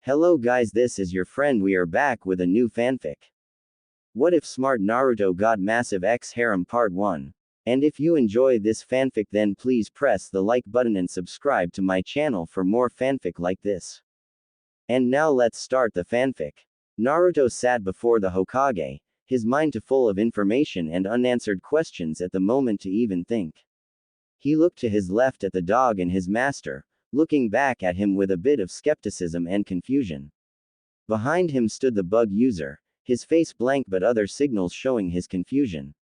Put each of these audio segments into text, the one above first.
Hello guys, this is your friend. We are back with a new fanfic. What if Smart Naruto got massive X harem part 1? And if you enjoy this fanfic, then please press the like button and subscribe to my channel for more fanfic like this. And now let's start the fanfic. Naruto sat before the Hokage, his mind full of information and unanswered questions at the moment to even think. He looked to his left at the dog and his master, looking back at him with a bit of skepticism and confusion. Behind him stood the bug user, his face blank but other signals showing his confusion.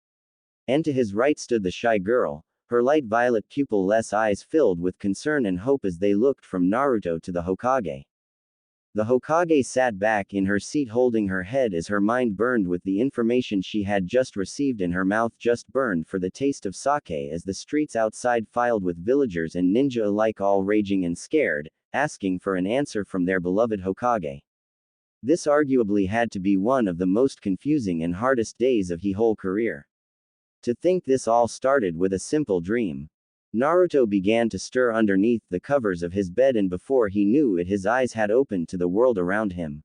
And to his right stood the shy girl, her light violet pupil-less eyes filled with concern and hope as they looked from Naruto to the Hokage. The Hokage sat back in her seat holding her head as her mind burned with the information she had just received and her mouth just burned for the taste of sake as the streets outside filled with villagers and ninja alike all raging and scared, asking for an answer from their beloved Hokage. This arguably had to be one of the most confusing and hardest days of his whole career. To think this all started with a simple dream. Naruto began to stir underneath the covers of his bed, and before he knew it his eyes had opened to the world around him.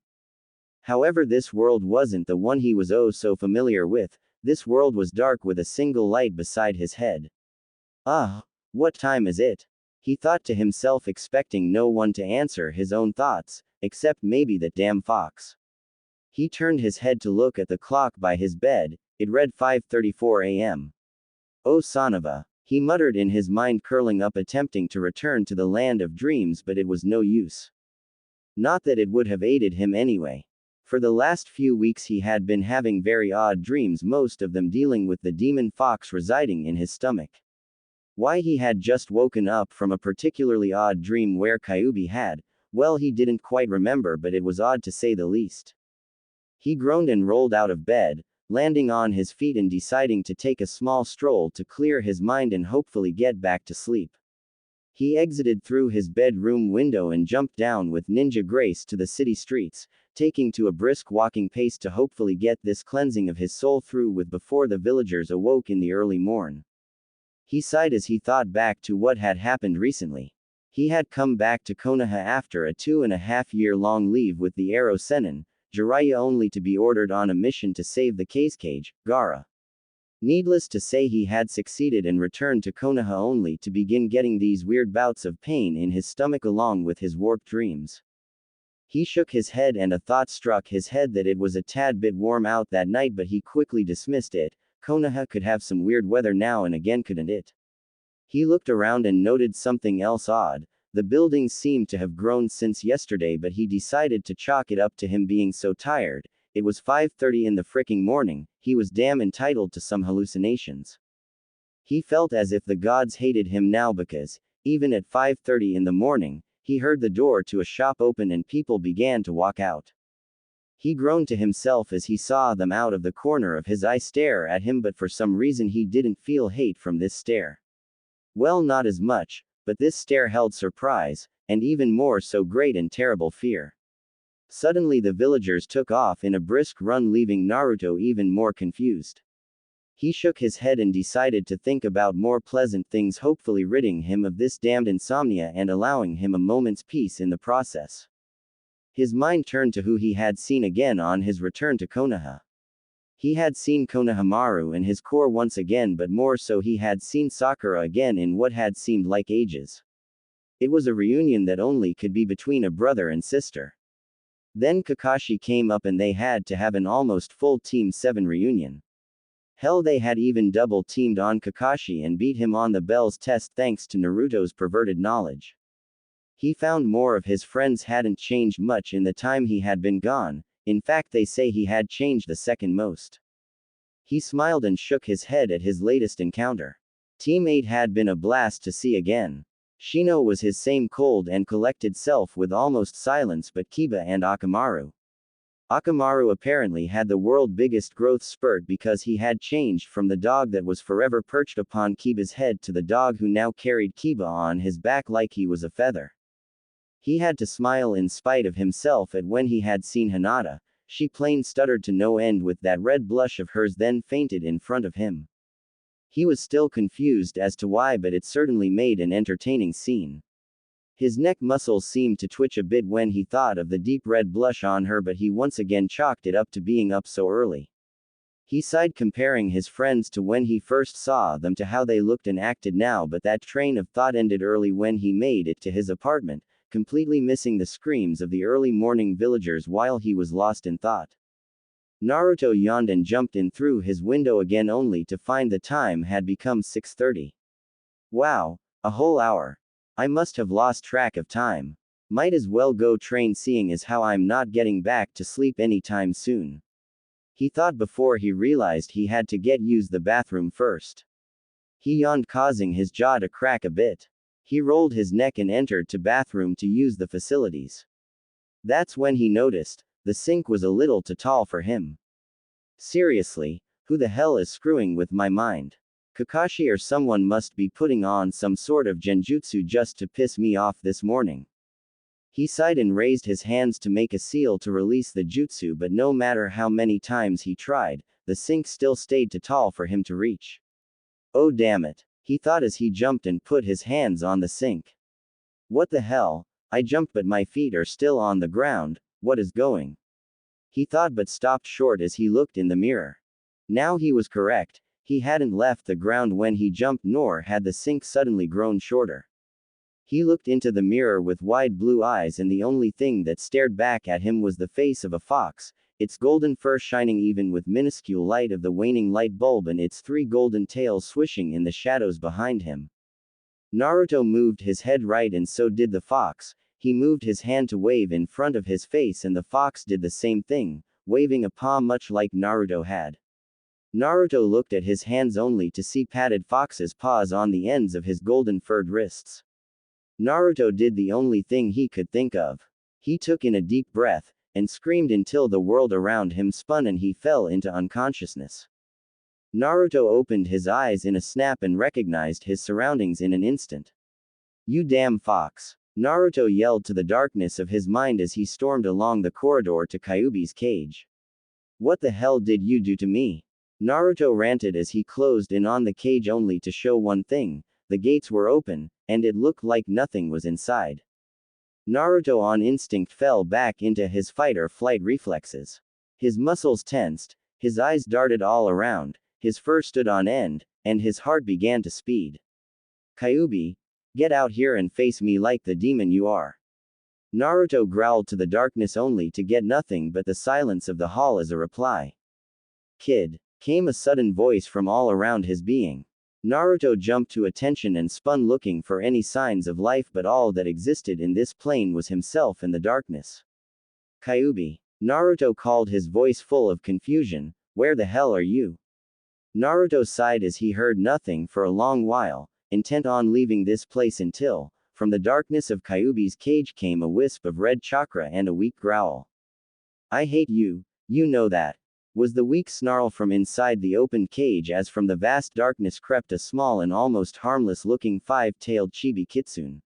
However, this world wasn't the one he was oh so familiar with. This world was dark with a single light beside his head. What time is it? He thought to himself, expecting no one to answer his own thoughts, except maybe that damn fox. He turned his head to look at the clock by his bed. It read 5:34 a.m. Oh son of a, he muttered in his mind, curling up attempting to return to the land of dreams, but it was no use. Not that it would have aided him anyway. For the last few weeks he had been having very odd dreams, most of them dealing with the demon fox residing in his stomach. Why he had just woken up from a particularly odd dream where Kyuubi had, well, he didn't quite remember, but it was odd to say the least. He groaned and rolled out of bed, landing on his feet and deciding to take a small stroll to clear his mind and hopefully get back to sleep. He exited through his bedroom window and jumped down with ninja grace to the city streets, taking to a brisk walking pace to hopefully get this cleansing of his soul through with before the villagers awoke in the early morn. He sighed as he thought back to what had happened recently. He had come back to Konoha after a 2.5-year-long leave with the Arrow Sennin, Jiraiya, only to be ordered on a mission to save the Kazekage, Gaara. Needless to say, he had succeeded and returned to Konoha only to begin getting these weird bouts of pain in his stomach along with his warped dreams. He shook his head and a thought struck his head that it was a tad bit warm out that night, but he quickly dismissed it. Konoha could have some weird weather now and again, couldn't it? He looked around and noted something else odd. The buildings seemed to have grown since yesterday, but he decided to chalk it up to him being so tired. It was 5:30 in the fricking morning, he was damn entitled to some hallucinations. He felt as if the gods hated him now because, even at 5:30 in the morning, he heard the door to a shop open and people began to walk out. He groaned to himself as he saw them out of the corner of his eye stare at him, but for some reason he didn't feel hate from this stare. Well, not as much. But this stare held surprise, and even more so great and terrible fear. Suddenly the villagers took off in a brisk run, leaving Naruto even more confused. He shook his head and decided to think about more pleasant things, hopefully ridding him of this damned insomnia and allowing him a moment's peace in the process. His mind turned to who he had seen again on his return to Konoha. He had seen Konohamaru and his core once again, but more so he had seen Sakura again in what had seemed like ages. It was a reunion that only could be between a brother and sister. Then Kakashi came up and they had to have an almost full Team 7 reunion. Hell, they had even double teamed on Kakashi and beat him on the Bell's test thanks to Naruto's perverted knowledge. He found more of his friends hadn't changed much in the time he had been gone. In fact, they say he had changed the second most. He smiled and shook his head at his latest encounter. Team 8 had been a blast to see again. Shino was his same cold and collected self with almost silence, but Kiba and Akamaru. Akamaru apparently had the world's biggest growth spurt because he had changed from the dog that was forever perched upon Kiba's head to the dog who now carried Kiba on his back like he was a feather. He had to smile in spite of himself at when he had seen Hinata. She plain stuttered to no end with that red blush of hers, then fainted in front of him. He was still confused as to why, but it certainly made an entertaining scene. His neck muscles seemed to twitch a bit when he thought of the deep red blush on her, but he once again chalked it up to being up so early. He sighed, comparing his friends to when he first saw them to how they looked and acted now, but that train of thought ended early when he made it to his apartment, completely missing the screams of the early morning villagers while he was lost in thought. Naruto yawned and jumped in through his window again, only to find the time had become 6:30. Wow, a whole hour. I must have lost track of time. Might as well go train, seeing as how I'm not getting back to sleep anytime soon. He thought before he realized he had to use the bathroom first. He yawned, causing his jaw to crack a bit. He rolled his neck and entered the bathroom to use the facilities. That's when he noticed the sink was a little too tall for him. Seriously, who the hell is screwing with my mind? Kakashi or someone must be putting on some sort of genjutsu just to piss me off this morning. He sighed and raised his hands to make a seal to release the jutsu, but no matter how many times he tried, the sink still stayed too tall for him to reach. Oh damn it, he thought as he jumped and put his hands on the sink. What the hell? I jumped but my feet are still on the ground, what is going? He thought, but stopped short as he looked in the mirror. Now he was correct. He hadn't left the ground when he jumped, nor had the sink suddenly grown shorter. He looked into the mirror with wide blue eyes, and the only thing that stared back at him was the face of a fox, its golden fur shining even with minuscule light of the waning light bulb, and its three golden tails swishing in the shadows behind him. Naruto moved his head right, and so did the fox. He moved his hand to wave in front of his face, and the fox did the same thing, waving a paw much like Naruto had. Naruto looked at his hands only to see padded fox's paws on the ends of his golden furred wrists. Naruto did the only thing he could think of. He took in a deep breath, and screamed until the world around him spun and he fell into unconsciousness. Naruto opened his eyes in a snap and recognized his surroundings in an instant. You damn fox! Naruto yelled to the darkness of his mind as he stormed along the corridor to Kyuubi's cage. What the hell did you do to me? Naruto ranted as he closed in on the cage, only to show one thing: the gates were open, and it looked like nothing was inside. Naruto on instinct fell back into his fight-or-flight reflexes. His muscles tensed, his eyes darted all around, his fur stood on end, and his heart began to speed. Kyuubi, get out here and face me like the demon you are. Naruto growled to the darkness, only to get nothing but the silence of the hall as a reply. Kid, came a sudden voice from all around his being. Naruto jumped to attention and spun, looking for any signs of life, but all that existed in this plane was himself in the darkness. Kyuubi. Naruto called, his voice full of confusion. Where the hell are you? Naruto sighed as he heard nothing for a long while, intent on leaving this place, until, from the darkness of Kyuubi's cage came a wisp of red chakra and a weak growl. I hate you, you know that, was the weak snarl from inside the open cage, as from the vast darkness crept a small and almost harmless-looking five-tailed chibi kitsune.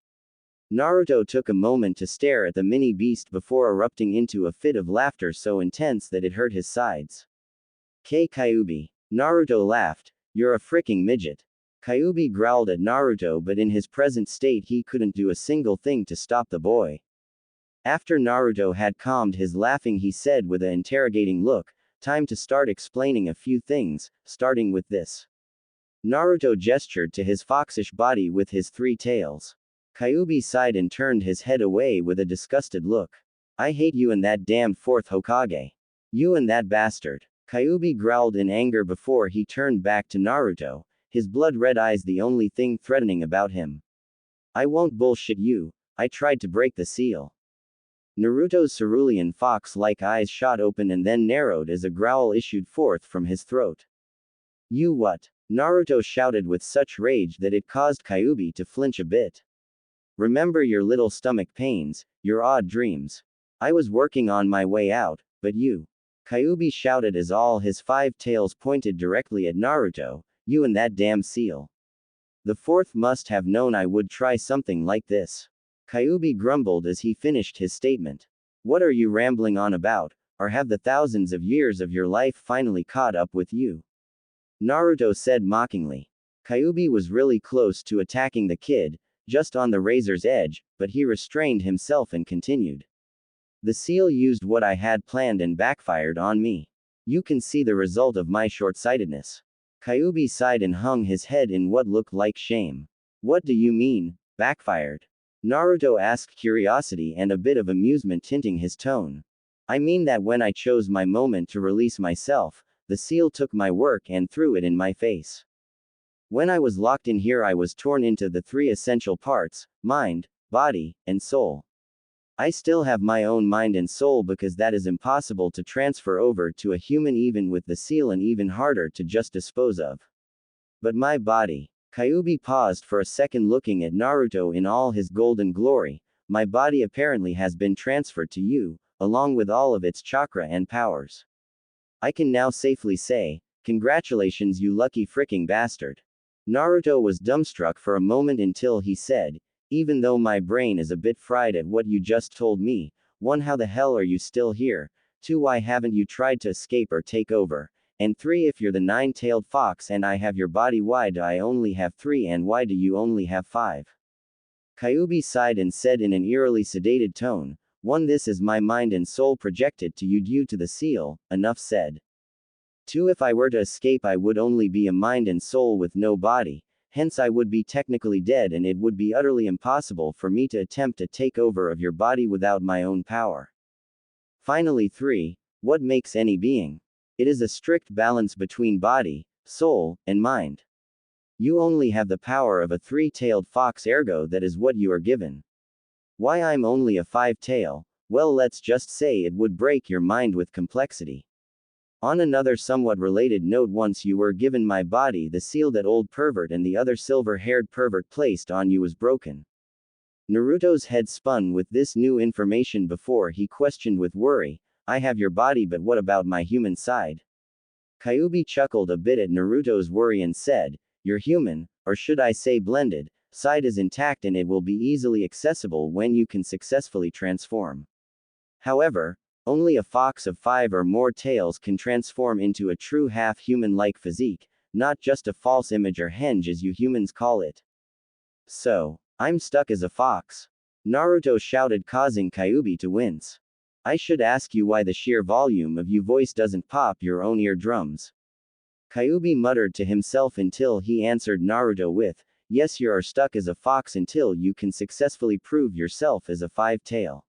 Naruto took a moment to stare at the mini beast before erupting into a fit of laughter so intense that it hurt his sides. Kyuubi. Naruto laughed. You're a fricking midget. Kyuubi growled at Naruto, but in his present state he couldn't do a single thing to stop the boy. After Naruto had calmed his laughing, he said with an interrogating look, time to start explaining a few things, starting with this. Naruto gestured to his foxish body with his three tails. Kyuubi sighed and turned his head away with a disgusted look. I hate you and that damned fourth Hokage. You and that bastard. Kyuubi growled in anger before he turned back to Naruto, his blood-red eyes the only thing threatening about him. I won't bullshit you, I tried to break the seal. Naruto's cerulean fox-like eyes shot open and then narrowed as a growl issued forth from his throat. You what? Naruto shouted with such rage that it caused Kyuubi to flinch a bit. Remember your little stomach pains, your odd dreams. I was working on my way out, but you. Kyuubi shouted as all his five tails pointed directly at Naruto, you and that damn seal. The fourth must have known I would try something like this. Kyuubi grumbled as he finished his statement. What are you rambling on about, or have the thousands of years of your life finally caught up with you? Naruto said mockingly. Kyuubi was really close to attacking the kid, just on the razor's edge, but he restrained himself and continued. The seal used what I had planned and backfired on me. You can see the result of my short-sightedness. Kyuubi sighed and hung his head in what looked like shame. What do you mean, backfired? Naruto asked, curiosity and a bit of amusement tinting his tone. I mean that when I chose my moment to release myself, the seal took my work and threw it in my face. When I was locked in here, I was torn into the three essential parts: mind, body, and soul. I still have my own mind and soul because that is impossible to transfer over to a human even with the seal, and even harder to just dispose of. But my body. Kyuubi paused for a second, looking at Naruto in all his golden glory. My body apparently has been transferred to you, along with all of its chakra and powers. I can now safely say, congratulations, you lucky fricking bastard. Naruto was dumbstruck for a moment until he said, even though my brain is a bit fried at what you just told me, 1. How the hell are you still here? 2. Why haven't you tried to escape or take over? And 3. If you're the nine-tailed fox and I have your body, why do I only have 3, and why do you only have 5? Kyuubi sighed and said in an eerily sedated tone, 1. This is my mind and soul projected to you due to the seal, enough said. 2. If I were to escape, I would only be a mind and soul with no body, hence I would be technically dead, and it would be utterly impossible for me to attempt to take over of your body without my own power. Finally 3. What makes any being? It is a strict balance between body, soul, and mind. You only have the power of a three-tailed fox, ergo that is what you are given. Why I'm only a 5-tail? Well, let's just say it would break your mind with complexity. On another somewhat related note, once you were given my body, the seal that old pervert and the other silver-haired pervert placed on you was broken. Naruto's head spun with this new information before he questioned with worry, I have your body, but what about my human side? Kyuubi chuckled a bit at Naruto's worry and said, your human, or should I say blended, side is intact, and it will be easily accessible when you can successfully transform. However, only a fox of 5 or more tails can transform into a true half-human-like physique, not just a false image or henge as you humans call it. So, I'm stuck as a fox? Naruto shouted, causing Kyuubi to wince. I should ask you why the sheer volume of your voice doesn't pop your own eardrums. Kyuubi muttered to himself until he answered Naruto with, yes, you are stuck as a fox until you can successfully prove yourself as a 5-tail.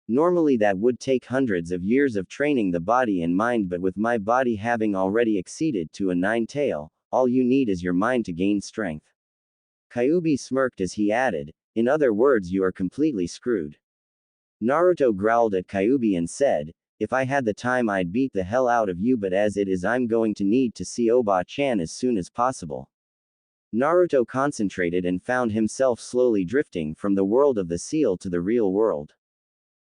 Normally that would take hundreds of years of training the body and mind, but with my body having already exceeded to a 9-tail, all you need is your mind to gain strength. Kyuubi smirked as he added, in other words, you are completely screwed. Naruto growled at Kyuubi and said, if I had the time I'd beat the hell out of you, but as it is I'm going to need to see Oba-chan as soon as possible. Naruto concentrated and found himself slowly drifting from the world of the seal to the real world.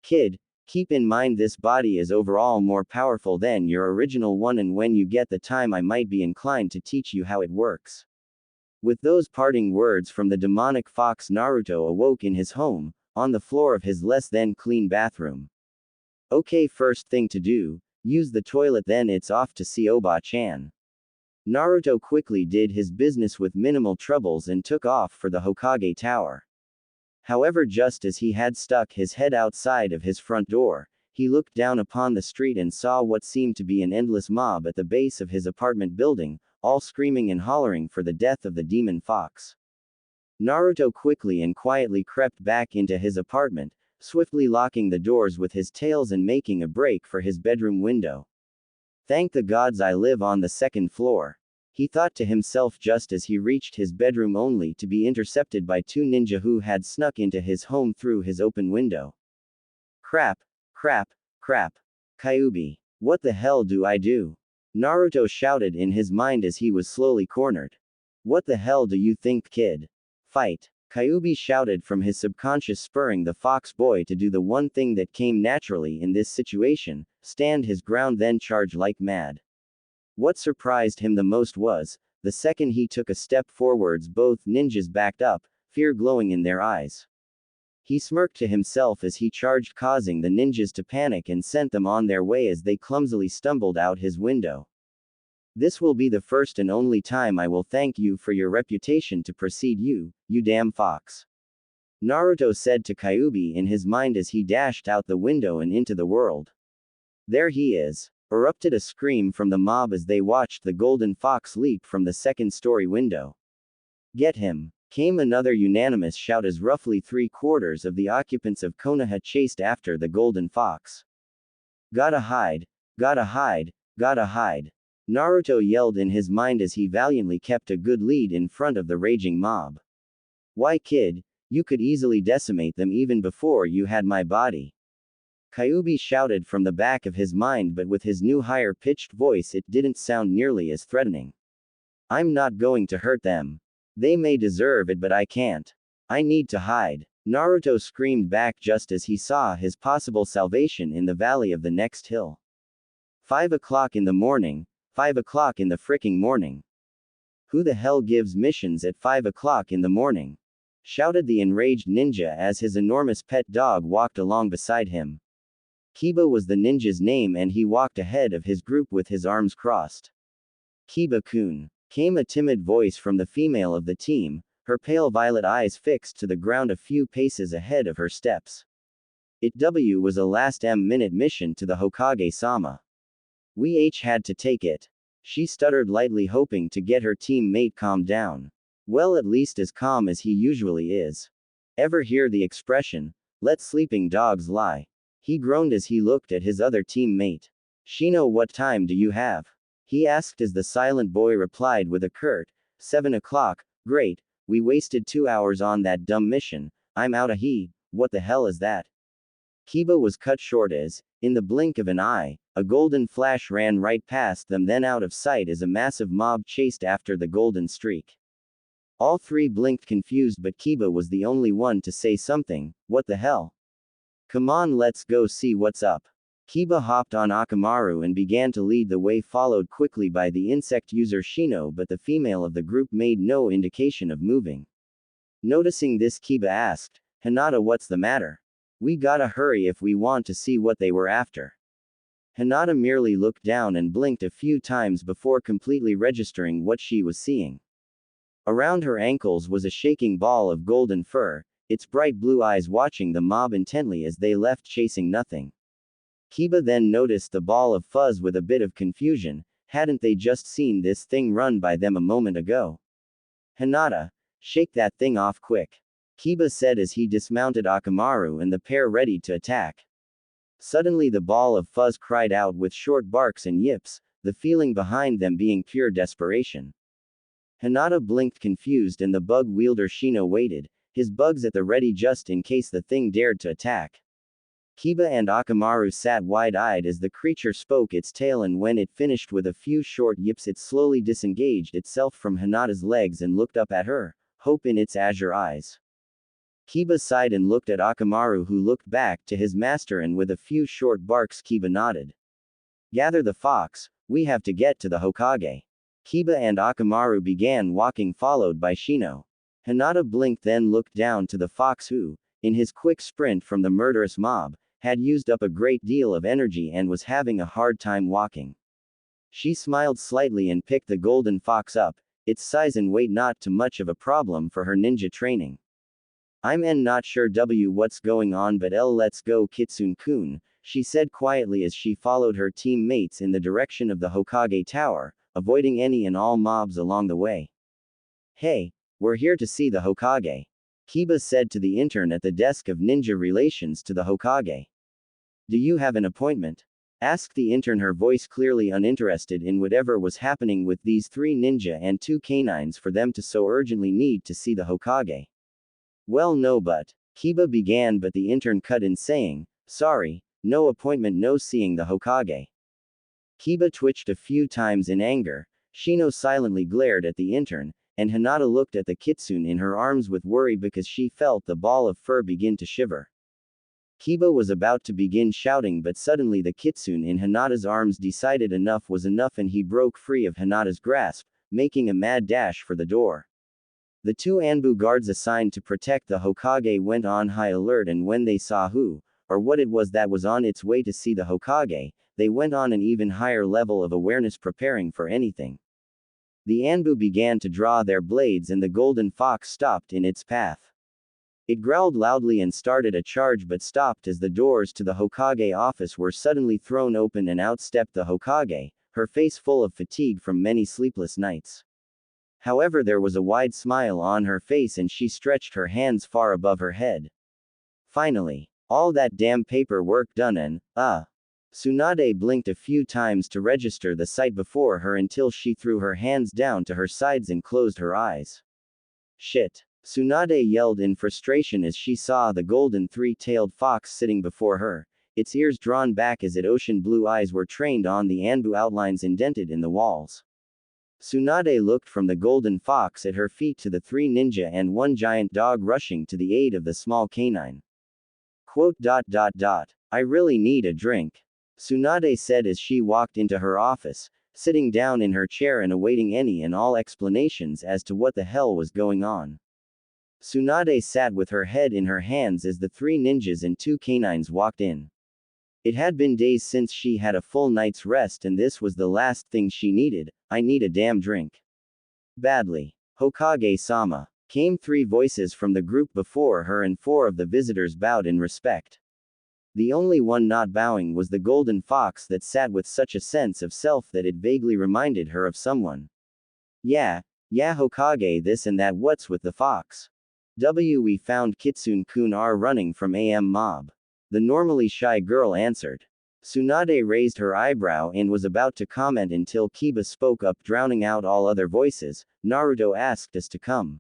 Kid, keep in mind this body is overall more powerful than your original one, and when you get the time I might be inclined to teach you how it works. With those parting words from the demonic fox, Naruto awoke in his home, on the floor of his less than clean bathroom. Okay, first thing to do, use the toilet, then it's off to see Oba-chan. Naruto quickly did his business with minimal troubles and took off for the Hokage Tower. However, just as he had stuck his head outside of his front door, he looked down upon the street and saw what seemed to be an endless mob at the base of his apartment building, all screaming and hollering for the death of the demon fox. Naruto quickly and quietly crept back into his apartment, swiftly locking the doors with his tails and making a break for his bedroom window. Thank the gods I live on the 2nd floor. He thought to himself just as he reached his bedroom, only to be intercepted by 2 ninja who had snuck into his home through his open window. Crap, crap, crap. Kyuubi. What the hell do I do? Naruto shouted in his mind as he was slowly cornered. What the hell do you think, kid? Fight. Kyuubi shouted from his subconscious, spurring the fox boy to do the one thing that came naturally in this situation, stand his ground then charge like mad. What surprised him the most was, the second he took a step forwards, both ninjas backed up, fear glowing in their eyes. He smirked to himself as he charged, causing the ninjas to panic and sent them on their way as they clumsily stumbled out his window. This will be the first and only time I will thank you for your reputation to precede you, you damn fox. Naruto said to Kyuubi in his mind as he dashed out the window and into the world. There he is. Erupted a scream from the mob as they watched the golden fox leap from the second-story window. Get him! Came another unanimous shout as roughly 3/4 of the occupants of Konoha chased after the golden fox. Gotta hide! Gotta hide! Gotta hide! Naruto yelled in his mind as he valiantly kept a good lead in front of the raging mob. Why, kid, you could easily decimate them even before you had my body. Kyuubi shouted from the back of his mind, but with his new higher-pitched voice it didn't sound nearly as threatening. I'm not going to hurt them. They may deserve it, but I can't. I need to hide. Naruto screamed back just as he saw his possible salvation in the valley of the next hill. 5 o'clock in the morning, 5 o'clock in the fricking morning. Who the hell gives missions at 5 o'clock in the morning? Shouted the enraged ninja as his enormous pet dog walked along beside him. Kiba was the ninja's name and he walked ahead of his group with his arms crossed. Kiba-kun. Came a timid voice from the female of the team, her pale violet eyes fixed to the ground a few paces ahead of her steps. It was a last minute mission to the Hokage-sama. We had to take it. She stuttered lightly, hoping to get her teammate calmed down. Well, at least as calm as he usually is. Ever hear the expression, let sleeping dogs lie? He groaned as he looked at his other teammate. Shino, what time do you have? He asked as the silent boy replied with a curt, 7 o'clock, great, we wasted 2 hours on that dumb mission, I'm outta here, what the hell is that? Kiba was cut short as, in the blink of an eye, a golden flash ran right past them, then out of sight as a massive mob chased after the golden streak. All three blinked confused, but Kiba was the only one to say something. What the hell? Come on, let's go see what's up. Kiba hopped on Akamaru and began to lead the way, followed quickly by the insect user Shino, but the female of the group made no indication of moving. Noticing this, Kiba asked, Hinata, what's the matter? We gotta hurry if we want to see what they were after. Hinata merely looked down and blinked a few times before completely registering what she was seeing. Around her ankles was a shaking ball of golden fur, its bright blue eyes watching the mob intently as they left, chasing nothing. Kiba then noticed the ball of fuzz with a bit of confusion. Hadn't they just seen this thing run by them a moment ago? Hinata, shake that thing off quick. Kiba said as he dismounted Akamaru and the pair ready to attack. Suddenly the ball of fuzz cried out with short barks and yips, the feeling behind them being pure desperation. Hinata blinked confused and the bug wielder Shino waited, his bugs at the ready just in case the thing dared to attack. Kiba and Akamaru sat wide-eyed as the creature spoke its tail, and when it finished with a few short yips it slowly disengaged itself from Hinata's legs and looked up at her, hope in its azure eyes. Kiba sighed and looked at Akamaru, who looked back to his master, and with a few short barks Kiba nodded. Gather the fox, we have to get to the Hokage. Kiba and Akamaru began walking, followed by Shino. Hinata blinked, then looked down to the fox who, in his quick sprint from the murderous mob, had used up a great deal of energy and was having a hard time walking. She smiled slightly and picked the golden fox up, its size and weight not too much of a problem for her ninja training. I'm not sure what's going on, but let's go, Kitsune-kun, she said quietly as she followed her teammates in the direction of the Hokage Tower, avoiding any and all mobs along the way. Hey, we're here to see the Hokage. Kiba said to the intern at the desk of ninja relations to the Hokage. Do you have an appointment? Asked the intern, her voice clearly uninterested in whatever was happening with these three ninja and two canines for them to so urgently need to see the Hokage. Well, no, but, Kiba began, but the intern cut in saying, sorry, no appointment, no seeing the Hokage. Kiba twitched a few times in anger. Shino silently glared at the intern, and Hinata looked at the kitsune in her arms with worry because she felt the ball of fur begin to shiver. Kiba was about to begin shouting, but suddenly the kitsune in Hinata's arms decided enough was enough and he broke free of Hinata's grasp, making a mad dash for the door. The two Anbu guards assigned to protect the Hokage went on high alert, and when they saw who, or what it was that was on its way to see the Hokage, they went on an even higher level of awareness, preparing for anything. The Anbu began to draw their blades and the golden fox stopped in its path. It growled loudly and started a charge but stopped as the doors to the Hokage office were suddenly thrown open and out stepped the Hokage, her face full of fatigue from many sleepless nights. However, there was a wide smile on her face and she stretched her hands far above her head. Finally. All that damn paperwork done and, Tsunade blinked a few times to register the sight before her until she threw her hands down to her sides and closed her eyes. Shit. Tsunade yelled in frustration as she saw the golden three-tailed fox sitting before her, its ears drawn back as its ocean blue eyes were trained on the Anbu outlines indented in the walls. Tsunade looked from the golden fox at her feet to the three ninja and one giant dog rushing to the aid of the small canine. I really need a drink. Tsunade said as she walked into her office, sitting down in her chair and awaiting any and all explanations as to what the hell was going on. Tsunade sat with her head in her hands as the three ninjas and two canines walked in. It had been days since she had a full night's rest and this was the last thing she needed. I need a damn drink. Badly. Hokage-sama. Came three voices from the group before her and four of the visitors bowed in respect. The only one not bowing was the golden fox that sat with such a sense of self that it vaguely reminded her of someone. Yeah Hokage, this and that, what's with the fox? We found Kitsune-kun are running from AM mob. The normally shy girl answered. Tsunade raised her eyebrow and was about to comment until Kiba spoke up, drowning out all other voices. Naruto asked us to come.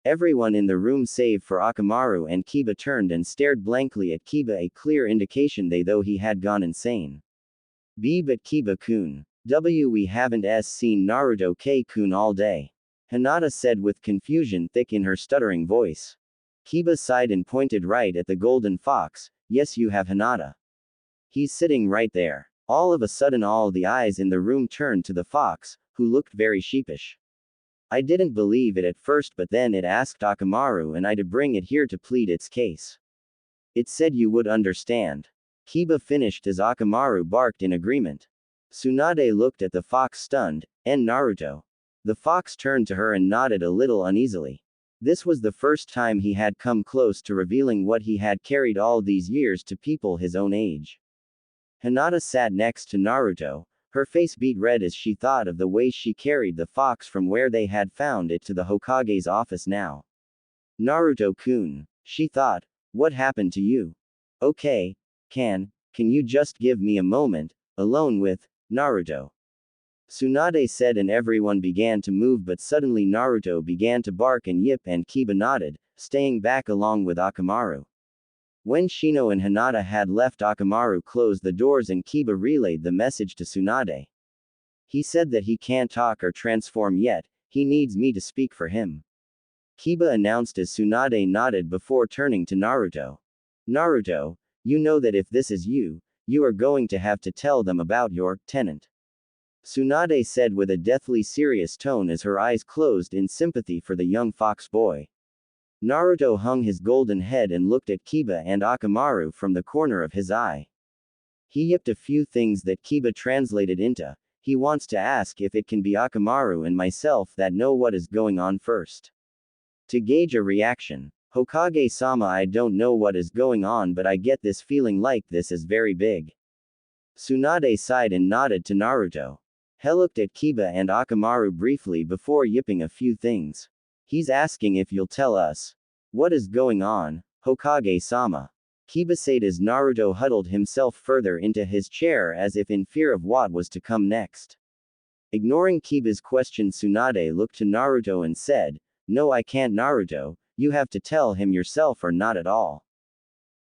Everyone in the room save for Akamaru and Kiba turned and stared blankly at Kiba, a clear indication they though he had gone insane. But Kiba-kun. We haven't seen Naruto-kun all day. Hinata said with confusion thick in her stuttering voice. Kiba sighed and pointed right at the golden fox. Yes, you have Hinata. He's sitting right there. All of a sudden all the eyes in the room turned to the fox, who looked very sheepish. I didn't believe it at first, but then it asked Akamaru and I to bring it here to plead its case. It said you would understand. Kiba finished as Akamaru barked in agreement. Tsunade looked at the fox stunned, and Naruto. The fox turned to her and nodded a little uneasily. This was the first time he had come close to revealing what he had carried all these years to people his own age. Hinata sat next to Naruto. Her face beat red as she thought of the way she carried the fox from where they had found it to the Hokage's office now. Naruto-kun, she thought, what happened to you? Okay, can you just give me a moment, alone with Naruto? Tsunade said and everyone began to move, but suddenly Naruto began to bark and yip and Kiba nodded, staying back along with Akamaru. When Shino and Hinata had left, Akamaru closed the doors and Kiba relayed the message to Tsunade. He said that he can't talk or transform yet, he needs me to speak for him. Kiba announced as Tsunade nodded before turning to Naruto. Naruto, you know that if this is you are going to have to tell them about your tenant. Tsunade said with a deathly serious tone as her eyes closed in sympathy for the young fox boy. Naruto hung his golden head and looked at Kiba and Akamaru from the corner of his eye. He yipped a few things that Kiba translated into, he wants to ask if it can be Akamaru and myself that know what is going on first. To gauge a reaction. Hokage-sama, I don't know what is going on, but I get this feeling like this is very big. Tsunade sighed and nodded to Naruto. He looked at Kiba and Akamaru briefly before yipping a few things. He's asking if you'll tell us. What is going on, Hokage-sama? Kiba said as Naruto huddled himself further into his chair as if in fear of what was to come next. Ignoring Kiba's question, Tsunade looked to Naruto and said, No, I can't, Naruto, you have to tell him yourself or not at all.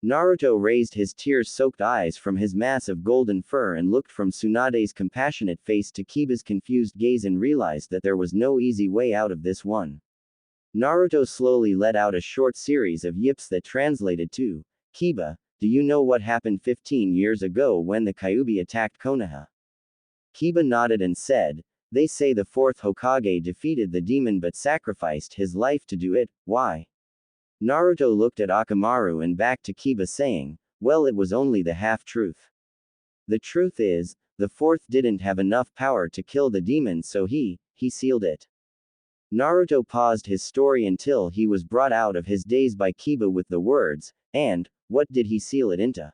Naruto raised his tear-soaked eyes from his mass of golden fur and looked from Tsunade's compassionate face to Kiba's confused gaze and realized that there was no easy way out of this one. Naruto slowly let out a short series of yips that translated to, Kiba, do you know what happened 15 years ago when the Kyuubi attacked Konoha? Kiba nodded and said, they say the fourth Hokage defeated the demon but sacrificed his life to do it, why? Naruto looked at Akamaru and back to Kiba saying, well, it was only the half-truth. The truth is, the fourth didn't have enough power to kill the demon, so he sealed it. Naruto paused his story until he was brought out of his daze by Kiba with the words, "And, what did he seal it into?"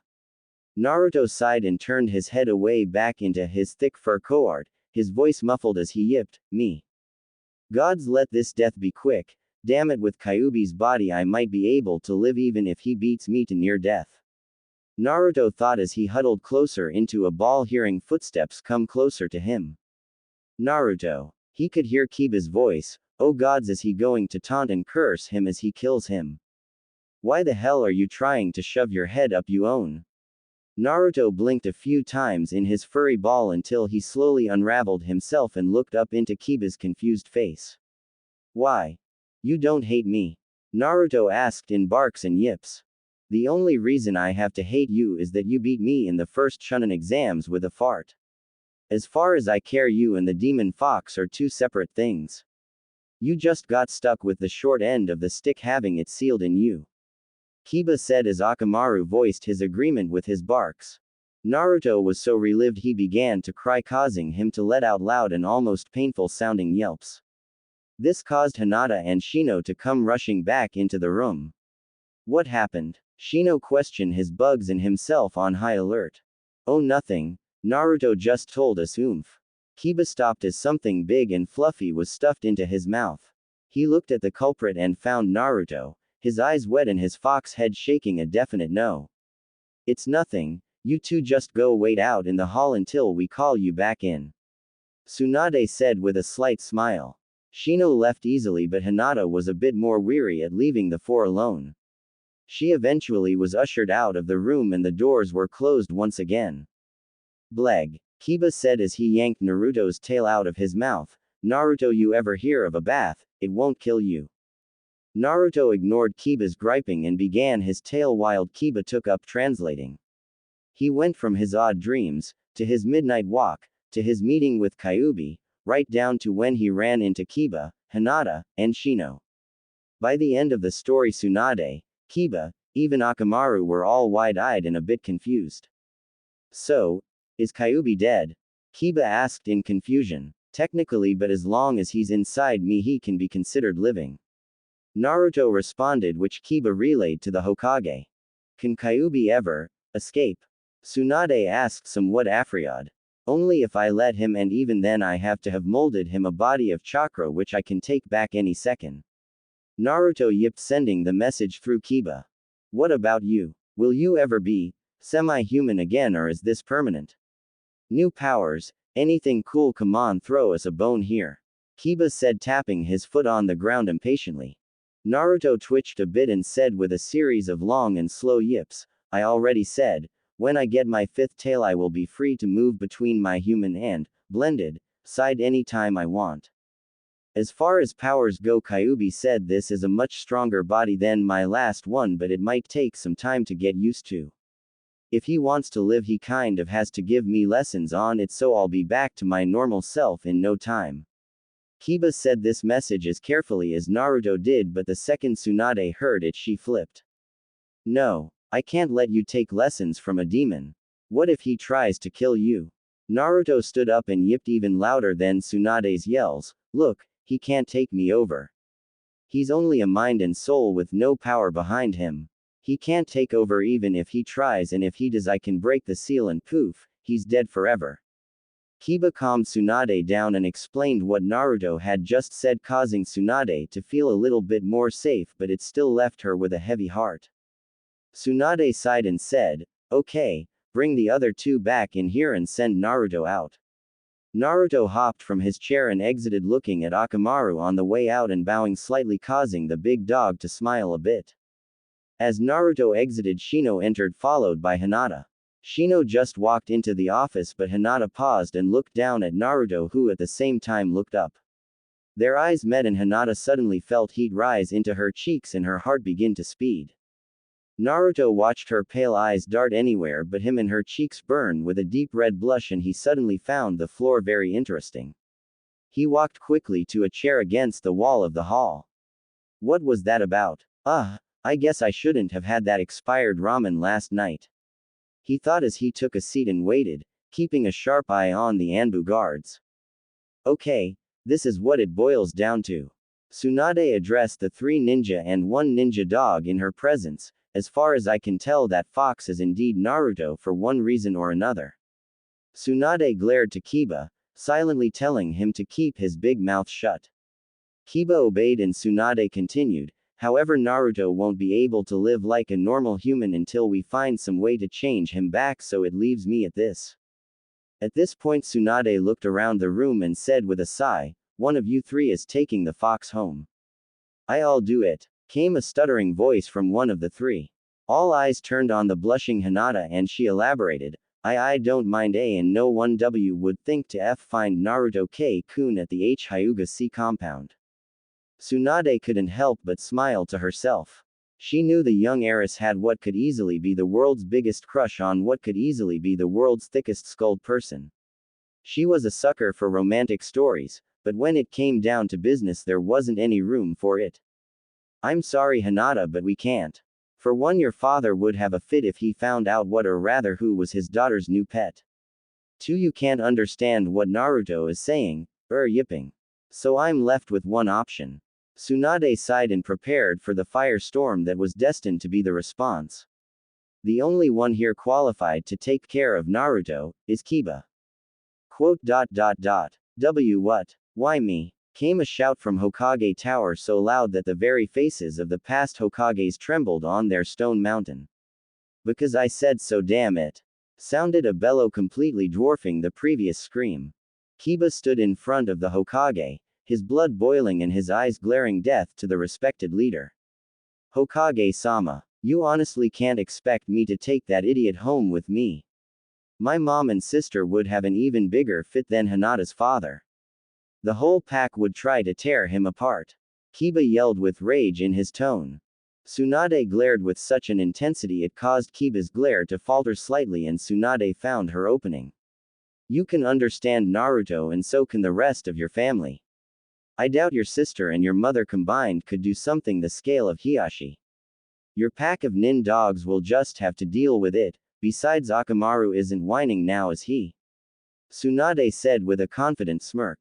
Naruto sighed and turned his head away back into his thick fur coat, his voice muffled as he yipped, "Me. Gods let this death be quick, damn it, with Kyuubi's body I might be able to live even if he beats me to near death." Naruto thought as he huddled closer into a ball, hearing footsteps come closer to him. Naruto. He could hear Kiba's voice, "Oh gods, is he going to taunt and curse him as he kills him? Why the hell are you trying to shove your head up you own?" Naruto blinked a few times in his furry ball until he slowly unraveled himself and looked up into Kiba's confused face. "Why? You don't hate me?" Naruto asked in barks and yips. "The only reason I have to hate you is that you beat me in the first Chunin exams with a fart. As far as I care, you and the demon fox are two separate things. You just got stuck with the short end of the stick having it sealed in you," Kiba said as Akamaru voiced his agreement with his barks. Naruto was so relieved he began to cry, causing him to let out loud and almost painful sounding yelps. This caused Hinata and Shino to come rushing back into the room. "What happened?" Shino questioned his bugs and himself on high alert. "Oh, nothing. Naruto just told us oomph." Kiba stopped as something big and fluffy was stuffed into his mouth. He looked at the culprit and found Naruto, his eyes wet and his fox head shaking a definite no. "It's nothing, you two just go wait out in the hall until we call you back in," Tsunade said with a slight smile. Shino left easily, but Hinata was a bit more weary at leaving the four alone. She eventually was ushered out of the room and the doors were closed once again. "Bleg," Kiba said as he yanked Naruto's tail out of his mouth. "Naruto, you ever hear of a bath? It won't kill you." Naruto ignored Kiba's griping and began his tale while Kiba took up translating. He went from his odd dreams, to his midnight walk, to his meeting with Kyuubi, right down to when he ran into Kiba, Hinata, and Shino. By the end of the story, Tsunade, Kiba, even Akamaru were all wide-eyed and a bit confused. "So, is Kyuubi dead?" Kiba asked in confusion. "Technically, but as long as he's inside me he can be considered living," Naruto responded, which Kiba relayed to the Hokage. "Can Kyuubi ever escape?" Tsunade asked, somewhat afraid. "Only if I let him, and even then I have to have molded him a body of chakra which I can take back any second," Naruto yipped, sending the message through Kiba. "What about you? Will you ever be semi-human again, or is this permanent? New powers, anything cool? Come on, throw us a bone here," Kiba said, tapping his foot on the ground impatiently. Naruto twitched a bit and said with a series of long and slow yips, "I already said, when I get my fifth tail I will be free to move between my human and blended side anytime I want. As far as powers go," Kyuubi said, "this is a much stronger body than my last one, but it might take some time to get used to. If he wants to live he kind of has to give me lessons on it, so I'll be back to my normal self in no time." Kiba said this message as carefully as Naruto did, but the second Tsunade heard it she flipped. "No, I can't let you take lessons from a demon. What if he tries to kill you?" Naruto stood up and yipped even louder than Tsunade's yells, "Look, he can't take me over. He's only a mind and soul with no power behind him. He can't take over even if he tries, and if he does I can break the seal and poof, he's dead forever." Kiba calmed Tsunade down and explained what Naruto had just said, causing Tsunade to feel a little bit more safe, but it still left her with a heavy heart. Tsunade sighed and said, "Okay, bring the other two back in here and send Naruto out." Naruto hopped from his chair and exited, looking at Akamaru on the way out and bowing slightly, causing the big dog to smile a bit. As Naruto exited, Shino entered, followed by Hinata. Shino just walked into the office, but Hinata paused and looked down at Naruto, who at the same time looked up. Their eyes met and Hinata suddenly felt heat rise into her cheeks and her heart begin to speed. Naruto watched her pale eyes dart anywhere but him and her cheeks burn with a deep red blush, and he suddenly found the floor very interesting. He walked quickly to a chair against the wall of the hall. "What was that about? I guess I shouldn't have had that expired ramen last night," he thought as he took a seat and waited, keeping a sharp eye on the Anbu guards. "Okay, this is what it boils down to. Tsunade addressed the 3 ninja and 1 ninja dog in her presence. As far as I can tell, that fox is indeed Naruto for one reason or another. Tsunade glared to Kiba, silently telling him to keep his big mouth shut. Kiba obeyed and Tsunade continued, however, Naruto won't be able to live like a normal human until we find some way to change him back, so it leaves me at this. At this point Tsunade looked around the room and said with a sigh, "One of you 3 is taking the fox home." "I'll do it," came a stuttering voice from one of the 3. All eyes turned on the blushing Hinata and she elaborated, I don't mind and no one would think to find Naruto K-kun at the Hyuga C compound. Tsunade couldn't help but smile to herself. She knew the young heiress had what could easily be the world's biggest crush on what could easily be the world's thickest skulled person. She was a sucker for romantic stories, but when it came down to business there wasn't any room for it. "I'm sorry Hinata, but we can't. For one, your father would have a fit if he found out what or rather who was his daughter's new pet. 2, you can't understand what Naruto is saying, yipping. So I'm left with one option." Tsunade sighed and prepared for the firestorm that was destined to be the response. "The only one here qualified to take care of Naruto is Kiba." Quote. What? Why me? Came a shout from Hokage Tower so loud that the very faces of the past Hokages trembled on their stone mountain. "Because I said so, damn it," sounded a bellow completely dwarfing the previous scream. Kiba stood in front of the Hokage, his blood boiling and his eyes glaring death to the respected leader. "Hokage-sama, you honestly can't expect me to take that idiot home with me. My mom and sister would have an even bigger fit than Hinata's father. The whole pack would try to tear him apart." Kiba yelled with rage in his tone. Tsunade glared with such an intensity it caused Kiba's glare to falter slightly and Tsunade found her opening. "You can understand Naruto and so can the rest of your family. I doubt your sister and your mother combined could do something the scale of Hiyashi. Your pack of nin dogs will just have to deal with it, besides Akamaru isn't whining now, is he?" Tsunade said with a confident smirk.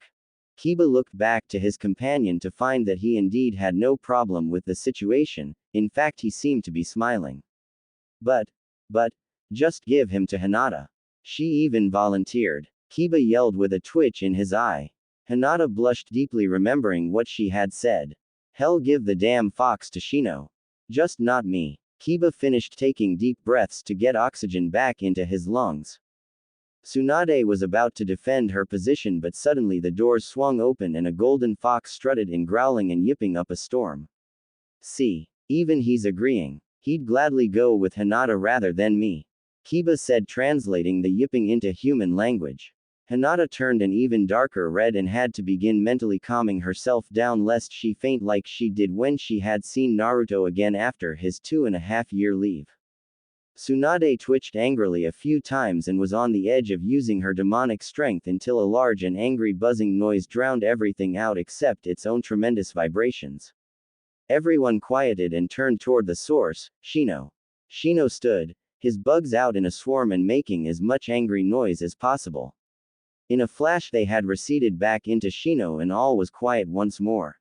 Kiba looked back to his companion to find that he indeed had no problem with the situation, in fact he seemed to be smiling. But, just give him to Hinata. She even volunteered. Kiba yelled with a twitch in his eye. Hinata blushed deeply remembering what she had said. "Hell, give the damn fox to Shino. Just not me." Kiba finished taking deep breaths to get oxygen back into his lungs. Tsunade was about to defend her position, but suddenly the doors swung open and a golden fox strutted in, growling and yipping up a storm. "See, even he's agreeing. He'd gladly go with Hinata rather than me," Kiba said, translating the yipping into human language. Hinata turned an even darker red and had to begin mentally calming herself down lest she faint like she did when she had seen Naruto again after his 2.5-year leave. Tsunade twitched angrily a few times and was on the edge of using her demonic strength until a large and angry buzzing noise drowned everything out except its own tremendous vibrations. Everyone quieted and turned toward the source, Shino. Shino stood, his bugs out in a swarm and making as much angry noise as possible. In a flash they had receded back into Shino and all was quiet once more.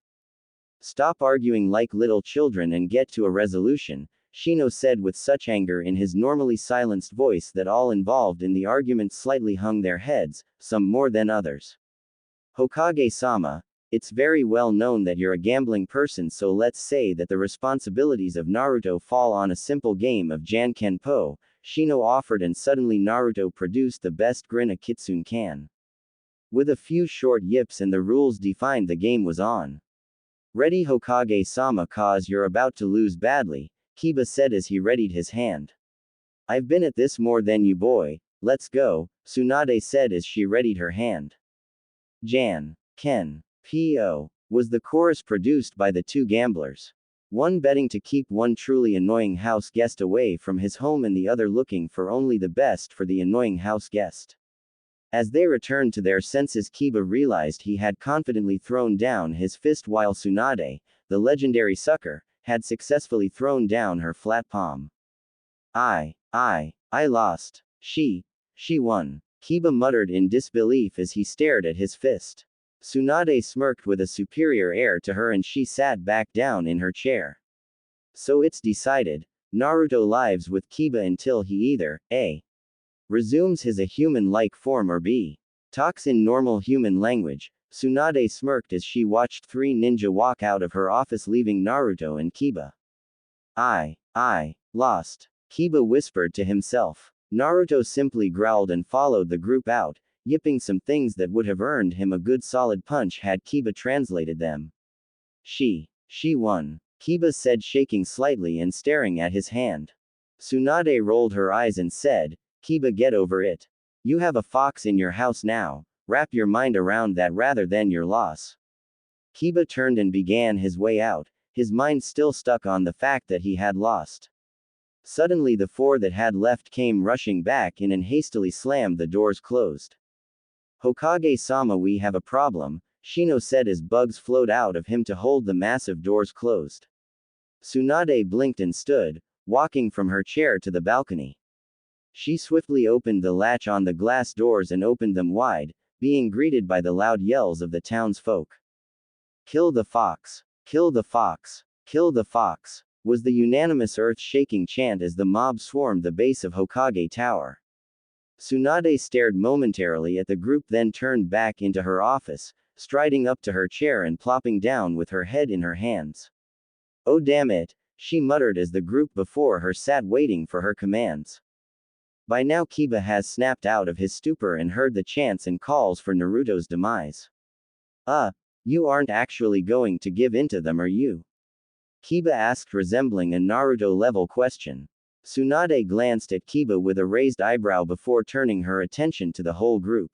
"Stop arguing like little children and get to a resolution," Shino said with such anger in his normally silenced voice that all involved in the argument slightly hung their heads, some more than others. "Hokage-sama, it's very well known that you're a gambling person, so let's say that the responsibilities of Naruto fall on a simple game of Jankenpo," Shino offered, and suddenly Naruto produced the best grin a kitsune can. With a few short yips and the rules defined, the game was on. "Ready Hokage-sama, cause you're about to lose badly," Kiba said as he readied his hand. "I've been at this more than you, boy, let's go," Tsunade said as she readied her hand. "Jan. Ken. P.O." was the chorus produced by the 2 gamblers. One betting to keep one truly annoying house guest away from his home and the other looking for only the best for the annoying house guest. As they returned to their senses, Kiba realized he had confidently thrown down his fist while Tsunade, the legendary sucker, had successfully thrown down her flat palm. I lost. She won. Kiba muttered in disbelief as he stared at his fist. Tsunade smirked with a superior air to her and she sat back down in her chair. So it's decided. Naruto lives with Kiba until he either A. resumes his a human-like form or B. talks in normal human language. Tsunade smirked as she watched three ninja walk out of her office leaving Naruto and Kiba. I lost. Kiba whispered to himself. Naruto simply growled and followed the group out, yipping some things that would have earned him a good solid punch had Kiba translated them. She won. Kiba said, shaking slightly and staring at his hand. Tsunade rolled her eyes and said, Kiba, get over it. You have a fox in your house now, wrap your mind around that rather than your loss. Kiba turned and began his way out, his mind still stuck on the fact that he had lost. Suddenly the four that had left came rushing back in and hastily slammed the doors closed. Hokage-sama, we have a problem, Shino said as bugs flowed out of him to hold the massive doors closed. Tsunade blinked and stood, walking from her chair to the balcony. She swiftly opened the latch on the glass doors and opened them wide, being greeted by the loud yells of the townsfolk. Kill the fox! Kill the fox! Kill the fox! Was the unanimous earth-shaking chant as the mob swarmed the base of Hokage Tower. Tsunade stared momentarily at the group, then turned back into her office, striding up to her chair and plopping down with her head in her hands. Oh damn it, she muttered as the group before her sat waiting for her commands. By now Kiba has snapped out of his stupor and heard the chants and calls for Naruto's demise. You aren't actually going to give in to them, are you? Kiba asked, resembling a Naruto-level question. Tsunade glanced at Kiba with a raised eyebrow before turning her attention to the whole group.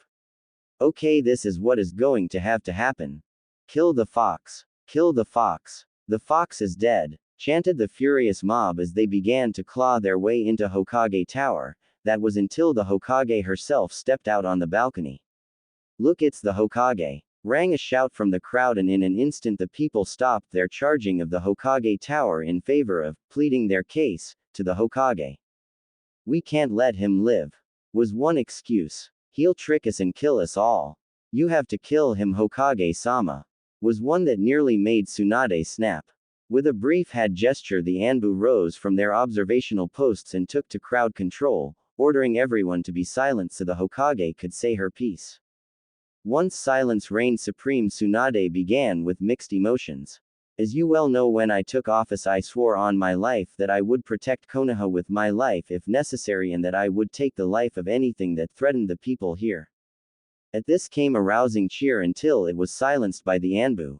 Okay, this is what is going to have to happen. Kill the fox. Kill the fox. The fox is dead, chanted the furious mob as they began to claw their way into Hokage Tower. That was until the Hokage herself stepped out on the balcony. Look, it's the Hokage! Rang a shout from the crowd, and in an instant the people stopped their charging of the Hokage Tower in favor of pleading their case to the Hokage. We can't let him live, was one excuse. He'll trick us and kill us all. You have to kill him, Hokage-sama, was one that nearly made Tsunade snap. With a brief head gesture, the Anbu rose from their observational posts and took to crowd control, ordering everyone to be silent so the Hokage could say her piece. Once silence reigned supreme, Tsunade began with mixed emotions. As you well know, when I took office I swore on my life that I would protect Konoha with my life if necessary, and that I would take the life of anything that threatened the people here. At this came a rousing cheer until it was silenced by the Anbu.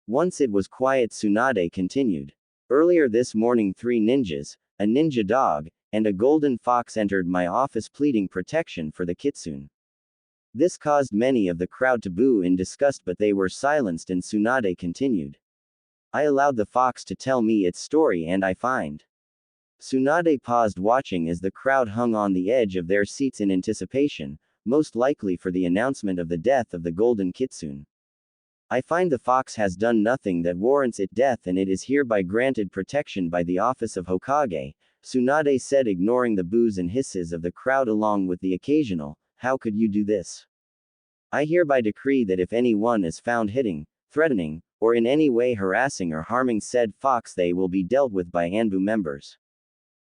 Once it was quiet, Tsunade continued. Earlier this morning 3 ninjas, a ninja dog, and a golden fox entered my office pleading protection for the kitsune. This caused many of the crowd to boo in disgust, but they were silenced, and Tsunade continued. I allowed the fox to tell me its story, and I find. Tsunade paused, watching as the crowd hung on the edge of their seats in anticipation, most likely for the announcement of the death of the golden kitsune. I find the fox has done nothing that warrants its death, and it is hereby granted protection by the office of Hokage, Tsunade said, ignoring the boos and hisses of the crowd along with the occasional, how could you do this? I hereby decree that if anyone is found hitting, threatening, or in any way harassing or harming said fox, they will be dealt with by Anbu members.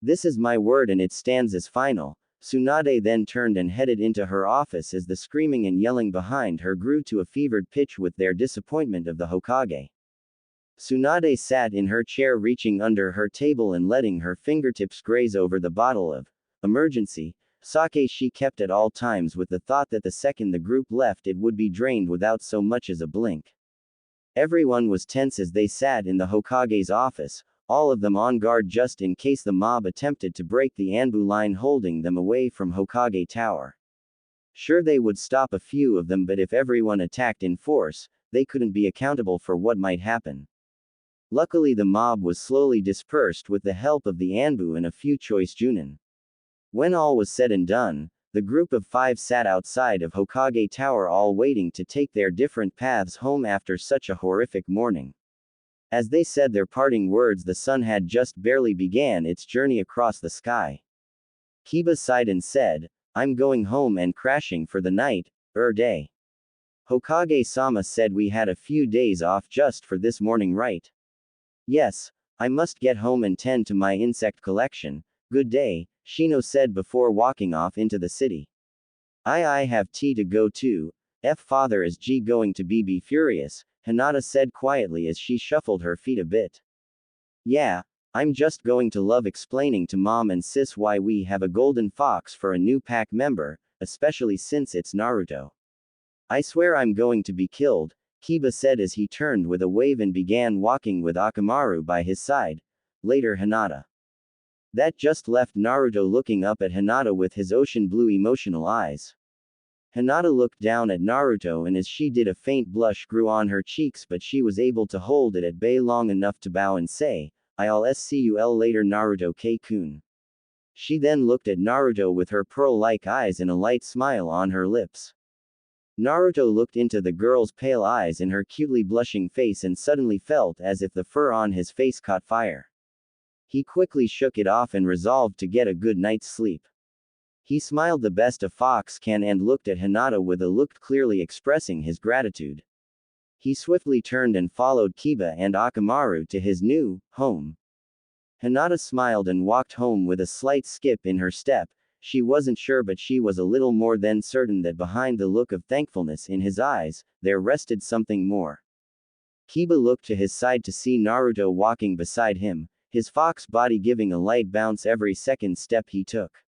This is my word, and it stands as final. Tsunade then turned and headed into her office as the screaming and yelling behind her grew to a fevered pitch with their disappointment of the Hokage. Tsunade sat in her chair, reaching under her table and letting her fingertips graze over the bottle of emergency sake she kept at all times, with the thought that the second the group left it would be drained without so much as a blink. Everyone was tense as they sat in the Hokage's office, all of them on guard just in case the mob attempted to break the Anbu line holding them away from Hokage Tower. Sure, they would stop a few of them, but if everyone attacked in force, they couldn't be accountable for what might happen. Luckily, the mob was slowly dispersed with the help of the Anbu and a few choice Junin. When all was said and done, the group of 5 sat outside of Hokage Tower, all waiting to take their different paths home after such a horrific morning. As they said their parting words, the sun had just barely began its journey across the sky. Kiba sighed and said, I'm going home and crashing for the night, day. Hokage-sama said we had a few days off just for this morning, right? Yes, I must get home and tend to my insect collection. Good day, Shino said before walking off into the city. I have tea to go too. Father is going to be furious, Hinata said quietly as she shuffled her feet a bit. Yeah, I'm just going to love explaining to mom and sis why we have a golden fox for a new pack member, especially since it's Naruto. I swear I'm going to be killed, Kiba said as he turned with a wave and began walking with Akamaru by his side. Later Hinata. That just left Naruto looking up at Hinata with his ocean blue emotional eyes. Hinata looked down at Naruto and as she did a faint blush grew on her cheeks but she was able to hold it at bay long enough to bow and say, I'll see you later Naruto K-kun. She then looked at Naruto with her pearl-like eyes and a light smile on her lips. Naruto looked into the girl's pale eyes and her cutely blushing face and suddenly felt as if the fur on his face caught fire. He quickly shook it off and resolved to get a good night's sleep. He smiled the best a fox can and looked at Hinata with a look clearly expressing his gratitude. He swiftly turned and followed Kiba and Akamaru to his new home. Hinata smiled and walked home with a slight skip in her step. She wasn't sure but she was a little more than certain that behind the look of thankfulness in his eyes, there rested something more. Kiba looked to his side to see Naruto walking beside him, his fox body giving a light bounce every second step he took.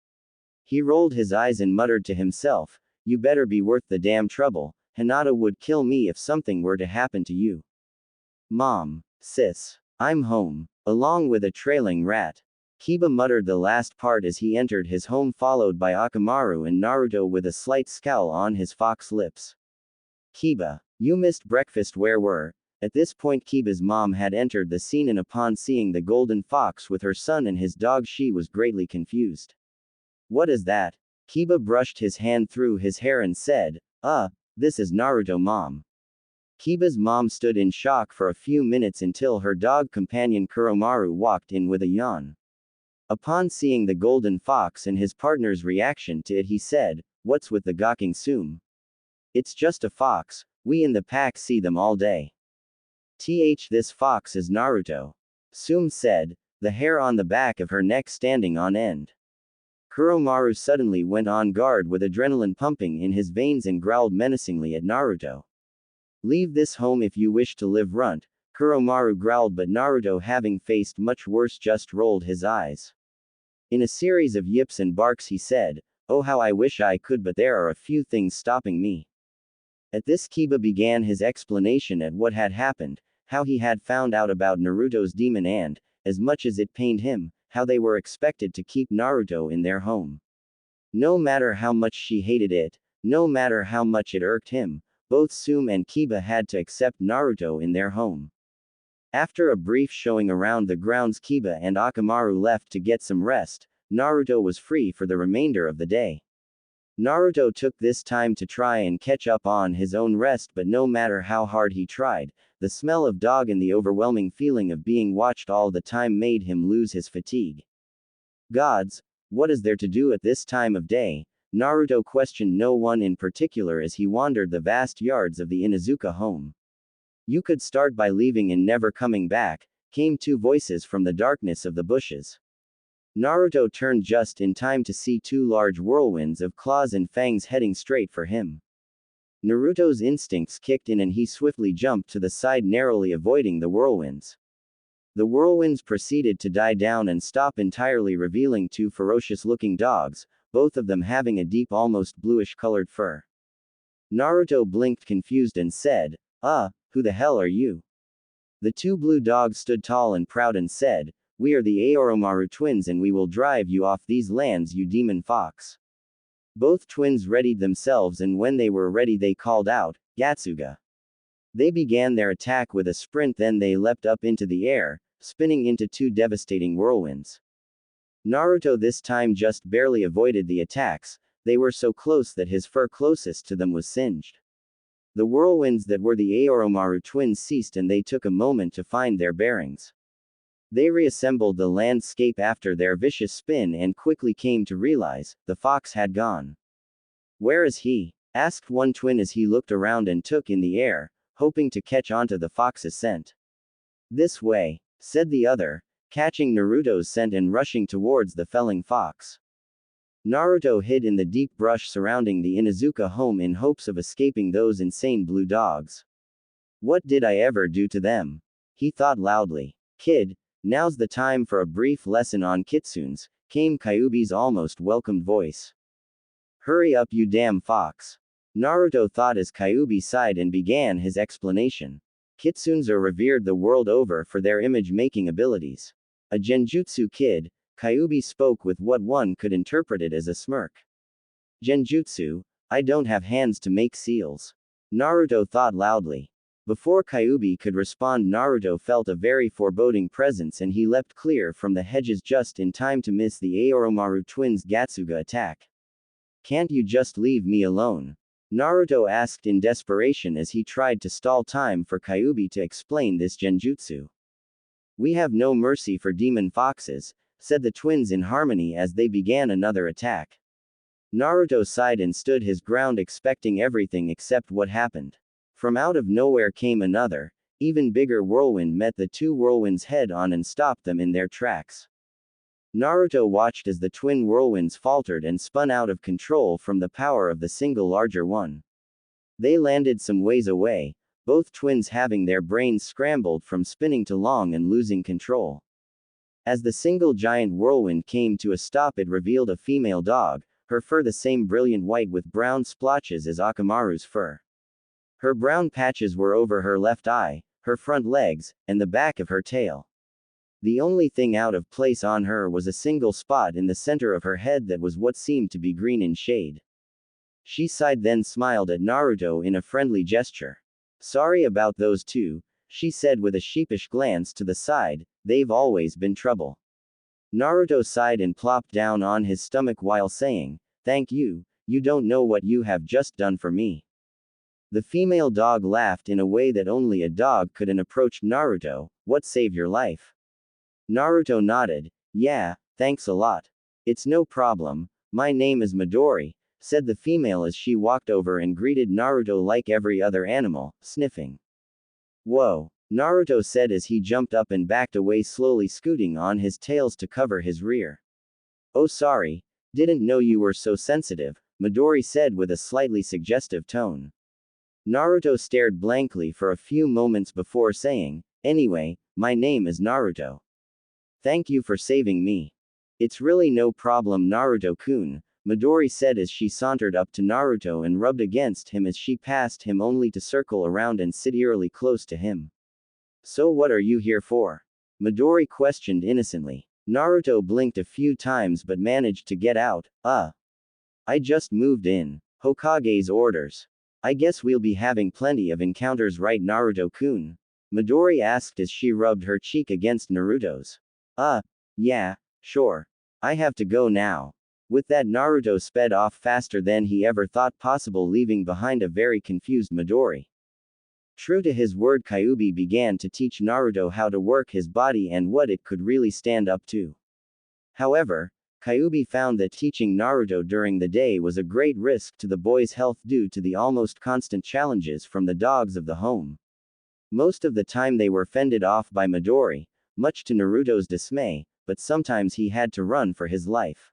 He rolled his eyes and muttered to himself, you better be worth the damn trouble, Hinata would kill me if something were to happen to you. Mom, sis, I'm home, along with a trailing rat. Kiba muttered the last part as he entered his home followed by Akamaru and Naruto with a slight scowl on his fox lips. Kiba, you missed breakfast where were? At this point Kiba's mom had entered the scene and upon seeing the golden fox with her son and his dog she was greatly confused. What is that? Kiba brushed his hand through his hair and said, this is Naruto mom. Kiba's mom stood in shock for a few minutes until her dog companion Kuromaru walked in with a yawn. Upon seeing the golden fox and his partner's reaction to it he said, what's with the gawking Soom? It's just a fox, we in the pack see them all day. This fox is Naruto. Soom said, the hair on the back of her neck standing on end. Kuromaru suddenly went on guard with adrenaline pumping in his veins and growled menacingly at Naruto. Leave this home if you wish to live runt, Kuromaru growled but Naruto having faced much worse just rolled his eyes. In a series of yips and barks he said, oh how I wish I could but there are a few things stopping me. At this Kiba began his explanation at what had happened, how he had found out about Naruto's demon and, as much as it pained him, how they were expected to keep Naruto in their home. No matter how much she hated it, no matter how much it irked him, both Soom and Kiba had to accept Naruto in their home. After a brief showing around the grounds Kiba and Akamaru left to get some rest, Naruto was free for the remainder of the day. Naruto took this time to try and catch up on his own rest but no matter how hard he tried, the smell of dog and the overwhelming feeling of being watched all the time made him lose his fatigue. Gods, what is there to do at this time of day? Naruto questioned no one in particular as he wandered the vast yards of the Inuzuka home. You could start by leaving and never coming back, came two voices from the darkness of the bushes. Naruto turned just in time to see two large whirlwinds of claws and fangs heading straight for him. Naruto's instincts kicked in and he swiftly jumped to the side narrowly avoiding the whirlwinds. The whirlwinds proceeded to die down and stop entirely revealing two ferocious-looking dogs, both of them having a deep almost bluish-colored fur. Naruto blinked confused and said, who the hell are you? The two blue dogs stood tall and proud and said, we are the Oromaru twins and we will drive you off these lands you demon fox. Both twins readied themselves and when they were ready they called out, Gatsuga. They began their attack with a sprint then they leapt up into the air, spinning into two devastating whirlwinds. Naruto this time just barely avoided the attacks, they were so close that his fur closest to them was singed. The whirlwinds that were the Oromaru twins ceased and they took a moment to find their bearings. They reassembled the landscape after their vicious spin and quickly came to realize, the fox had gone. Where is he? asked one twin as he looked around and took in the air, hoping to catch onto the fox's scent. This way, said the other, catching Naruto's scent and rushing towards the felling fox. Naruto hid in the deep brush surrounding the Inuzuka home in hopes of escaping those insane blue dogs. What did I ever do to them? He thought loudly. Kid, now's the time for a brief lesson on kitsunes, came Kyuubi's almost welcomed voice. Hurry up, you damn fox. Naruto thought as Kyuubi sighed and began his explanation. Kitsunes are revered the world over for their image-making abilities. A genjutsu kid, Kyuubi spoke with what one could interpret it as a smirk. Genjutsu? I don't have hands to make seals. Naruto thought loudly. Before Kyuubi could respond, Naruto felt a very foreboding presence and he leapt clear from the hedges just in time to miss the Aoromaru twins' Gatsuga attack. Can't you just leave me alone? Naruto asked in desperation as he tried to stall time for Kyuubi to explain this genjutsu. We have no mercy for demon foxes, said the twins in harmony as they began another attack. Naruto sighed and stood his ground expecting everything except what happened. From out of nowhere came another, even bigger whirlwind met the two whirlwinds head on and stopped them in their tracks. Naruto watched as the twin whirlwinds faltered and spun out of control from the power of the single larger one. They landed some ways away, both twins having their brains scrambled from spinning too long and losing control. As the single giant whirlwind came to a stop, it revealed a female dog, her fur the same brilliant white with brown splotches as Akamaru's fur. Her brown patches were over her left eye, her front legs, and the back of her tail. The only thing out of place on her was a single spot in the center of her head that was what seemed to be green in shade. She sighed then smiled at Naruto in a friendly gesture. Sorry about those two, she said with a sheepish glance to the side, they've always been trouble. Naruto sighed and plopped down on his stomach while saying, thank you, you don't know what you have just done for me. The female dog laughed in a way that only a dog could and approached Naruto, what saved your life? Naruto nodded, yeah, thanks a lot. It's no problem, my name is Midori, said the female as she walked over and greeted Naruto like every other animal, sniffing. Whoa, Naruto said as he jumped up and backed away slowly scooting on his tails to cover his rear. Oh sorry, didn't know you were so sensitive, Midori said with a slightly suggestive tone. Naruto stared blankly for a few moments before saying, anyway, my name is Naruto. Thank you for saving me. It's really no problem Naruto-kun, Midori said as she sauntered up to Naruto and rubbed against him as she passed him only to circle around and sit eerily close to him. So what are you here for? Midori questioned innocently. Naruto blinked a few times but managed to get out, I just moved in. Hokage's orders. I guess we'll be having plenty of encounters, right Naruto-kun? Midori asked as she rubbed her cheek against Naruto's. Yeah, sure. I have to go now. With that Naruto sped off faster than he ever thought possible, leaving behind a very confused Midori. True to his word, Kyuubi began to teach Naruto how to work his body and what it could really stand up to. However, Kyuubi found that teaching Naruto during the day was a great risk to the boy's health due to the almost constant challenges from the dogs of the home. Most of the time they were fended off by Midori, much to Naruto's dismay, but sometimes he had to run for his life.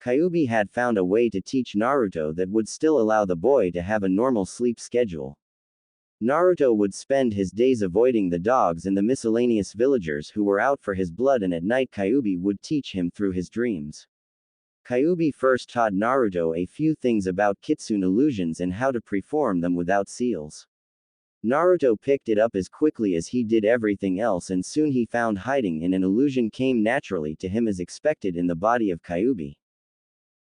Kyuubi had found a way to teach Naruto that would still allow the boy to have a normal sleep schedule. Naruto would spend his days avoiding the dogs and the miscellaneous villagers who were out for his blood, and at night Kyuubi would teach him through his dreams. Kyuubi first taught Naruto a few things about kitsune illusions and how to perform them without seals. Naruto picked it up as quickly as he did everything else, and soon he found hiding in an illusion came naturally to him as expected in the body of Kyuubi.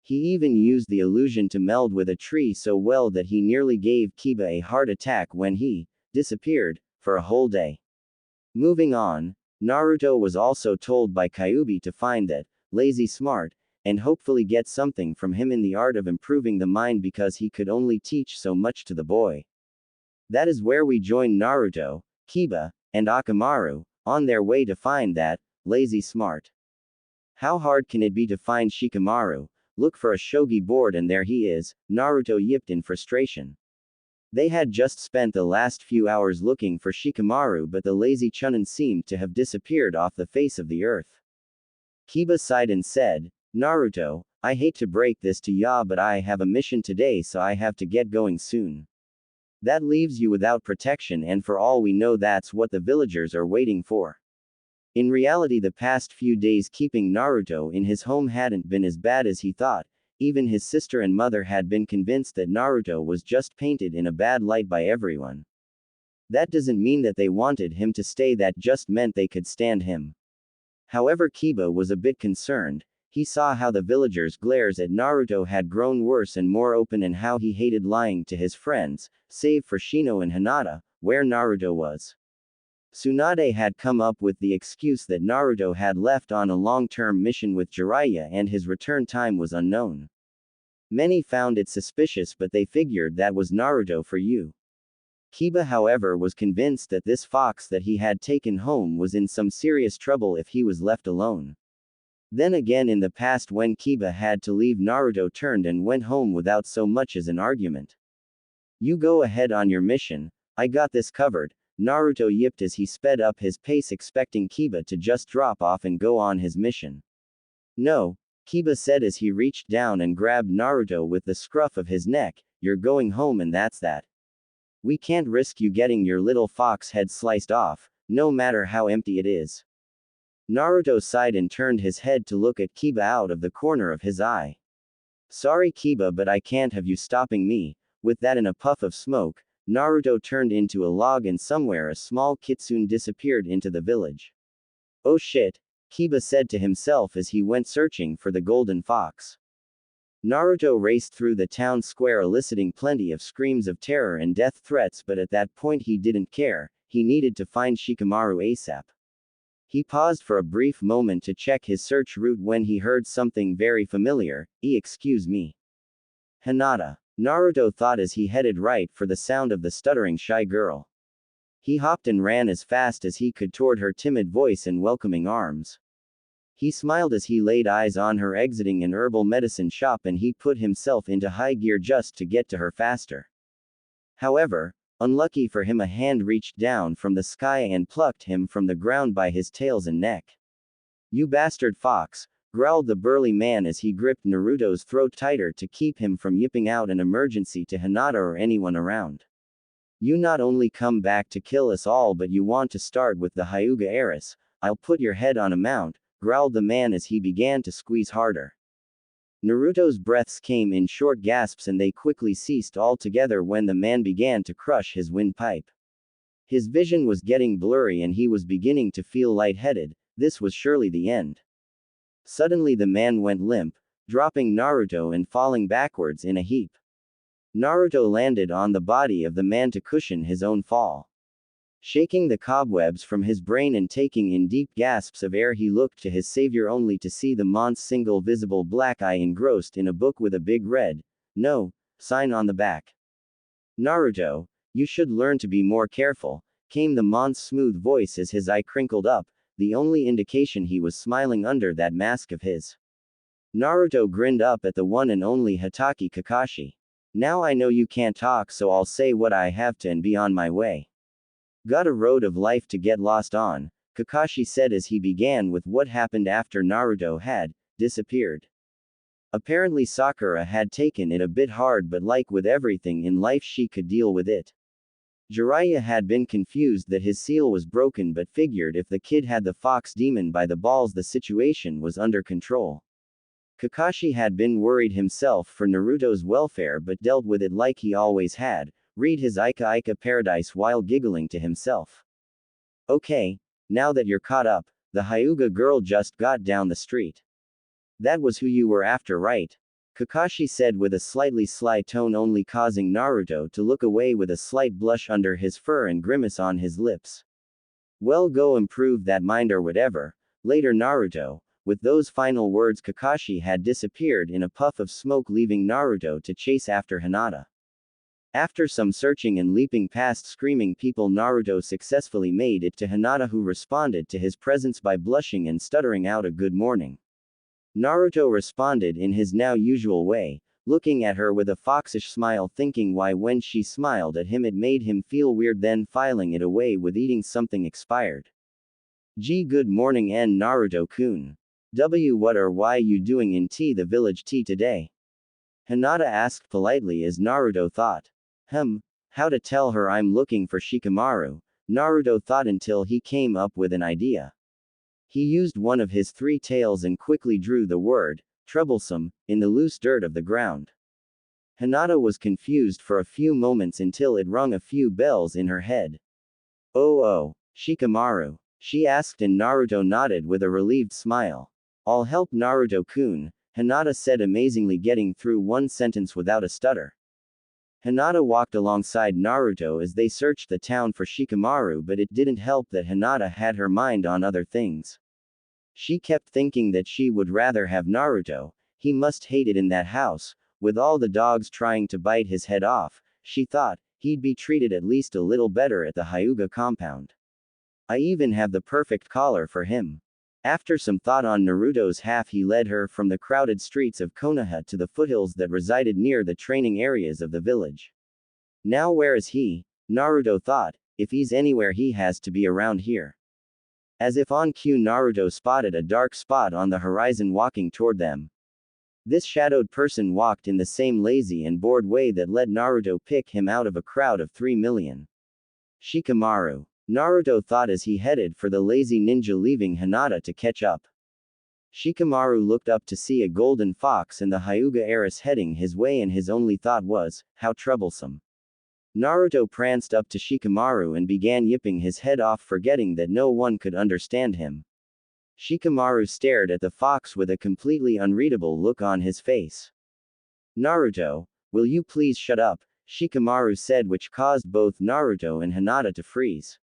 He even used the illusion to meld with a tree so well that he nearly gave Kiba a heart attack when he disappeared for a whole day. Moving on, Naruto was also told by Kyuubi to find that lazy smart and hopefully get something from him in the art of improving the mind because he could only teach so much to the boy. That is where we join Naruto, Kiba, and Akamaru on their way to find that lazy smart. How hard can it be to find Shikamaru? look for a shogi board and there he is, Naruto yipped in frustration. They had just spent the last few hours looking for Shikamaru, but the lazy Chunin seemed to have disappeared off the face of the earth. Kiba sighed and said, Naruto, I hate to break this to ya, but I have a mission today, so I have to get going soon. That leaves you without protection, and for all we know that's what the villagers are waiting for. In reality, the past few days keeping Naruto in his home hadn't been as bad as he thought. Even his sister and mother had been convinced that Naruto was just painted in a bad light by everyone. That doesn't mean that they wanted him to stay, that just meant they could stand him. However, Kiba was a bit concerned. He saw how the villagers' glares at Naruto had grown worse and more open, and how he hated lying to his friends, save for Shino and Hinata, where Naruto was. Tsunade had come up with the excuse that Naruto had left on a long-term mission with Jiraiya and his return time was unknown. Many found it suspicious, but they figured that was Naruto for you. Kiba, however, was convinced that this fox that he had taken home was in some serious trouble if he was left alone. Then again, in the past, when Kiba had to leave, Naruto turned and went home without so much as an argument. You go ahead on your mission, I got this covered, Naruto yipped as he sped up his pace, expecting Kiba to just drop off and go on his mission. No, Kiba said as he reached down and grabbed Naruto with the scruff of his neck, you're going home and that's that. We can't risk you getting your little fox head sliced off, no matter how empty it is. Naruto sighed and turned his head to look at Kiba out of the corner of his eye. Sorry Kiba, but I can't have you stopping me. With that and a puff of smoke, Naruto turned into a log and somewhere a small kitsune disappeared into the village. Oh shit, Kiba said to himself as he went searching for the golden fox. Naruto raced through the town square, eliciting plenty of screams of terror and death threats, but at that point he didn't care. He needed to find Shikamaru ASAP. He paused for a brief moment to check his search route when he heard something very familiar. Excuse me. Hinata. Naruto thought as he headed right for the sound of the stuttering shy girl. He hopped and ran as fast as he could toward her timid voice and welcoming arms. He smiled as he laid eyes on her exiting an herbal medicine shop, and he put himself into high gear just to get to her faster. However, unlucky for him, a hand reached down from the sky and plucked him from the ground by his tails and neck. You bastard fox, growled the burly man as he gripped Naruto's throat tighter to keep him from yipping out an emergency to Hinata or anyone around. You not only come back to kill us all, but you want to start with the Hyuga heiress. I'll put your head on a mount, growled the man as he began to squeeze harder. Naruto's breaths came in short gasps and they quickly ceased altogether when the man began to crush his windpipe. His vision was getting blurry and he was beginning to feel lightheaded. This was surely the end. Suddenly the man went limp, dropping Naruto and falling backwards in a heap. Naruto landed on the body of the man to cushion his own fall. Shaking the cobwebs from his brain and taking in deep gasps of air, he looked to his savior only to see the mont's single visible black eye engrossed in a book with a big red "No" sign on the back. Naruto, you should learn to be more careful, came the mont's smooth voice as his eye crinkled up, the only indication he was smiling under that mask of his. Naruto grinned up at the one and only Hatake Kakashi. Now I know you can't talk, so I'll say what I have to and be on my way. Got a road of life to get lost on, Kakashi said as he began with what happened after Naruto had disappeared. Apparently Sakura had taken it a bit hard, but like with everything in life, she could deal with it. Jiraiya had been confused that his seal was broken, but figured if the kid had the fox demon by the balls, the situation was under control. Kakashi had been worried himself for Naruto's welfare, but dealt with it like he always had. Read his Ika Ika paradise while giggling to himself. Okay, now that you're caught up, the Hyuga girl just got down the street. That was who you were after, right? Kakashi said with a slightly sly tone, only causing Naruto to look away with a slight blush under his fur and grimace on his lips. Well, go improve that mind or whatever. Later, Naruto. With those final words, Kakashi had disappeared in a puff of smoke, leaving Naruto to chase after Hinata. After some searching and leaping past screaming people, Naruto successfully made it to Hinata, who responded to his presence by blushing and stuttering out a good morning. Naruto responded in his now usual way, looking at her with a foxish smile, thinking why when she smiled at him it made him feel weird, then filing it away with eating something expired. Good morning N Naruto-kun. What or why you doing in the village tea today? Hinata asked politely as Naruto thought. How to tell her I'm looking for Shikamaru? Naruto thought until he came up with an idea. He used one of his 3 tails and quickly drew the word, troublesome, in the loose dirt of the ground. Hinata was confused for a few moments until it rung a few bells in her head. Oh, Shikamaru, she asked, and Naruto nodded with a relieved smile. I'll help Naruto-kun, Hinata said, amazingly getting through one sentence without a stutter. Hinata walked alongside Naruto as they searched the town for Shikamaru, but it didn't help that Hinata had her mind on other things. She kept thinking that she would rather have Naruto. He must hate it in that house, with all the dogs trying to bite his head off. She thought, he'd be treated at least a little better at the Hyuga compound. I even have the perfect collar for him. After some thought on Naruto's half, he led her from the crowded streets of Konoha to the foothills that resided near the training areas of the village. Now where is he? Naruto thought, if he's anywhere he has to be around here. As if on cue, Naruto spotted a dark spot on the horizon walking toward them. This shadowed person walked in the same lazy and bored way that let Naruto pick him out of a crowd of 3 million. Shikamaru. Naruto thought as he headed for the lazy ninja, leaving Hinata to catch up. Shikamaru looked up to see a golden fox and the Hyuga heiress heading his way, and his only thought was, how troublesome. Naruto pranced up to Shikamaru and began yipping his head off, forgetting that no one could understand him. Shikamaru stared at the fox with a completely unreadable look on his face. Naruto, will you please shut up? Shikamaru said, which caused both Naruto and Hinata to freeze.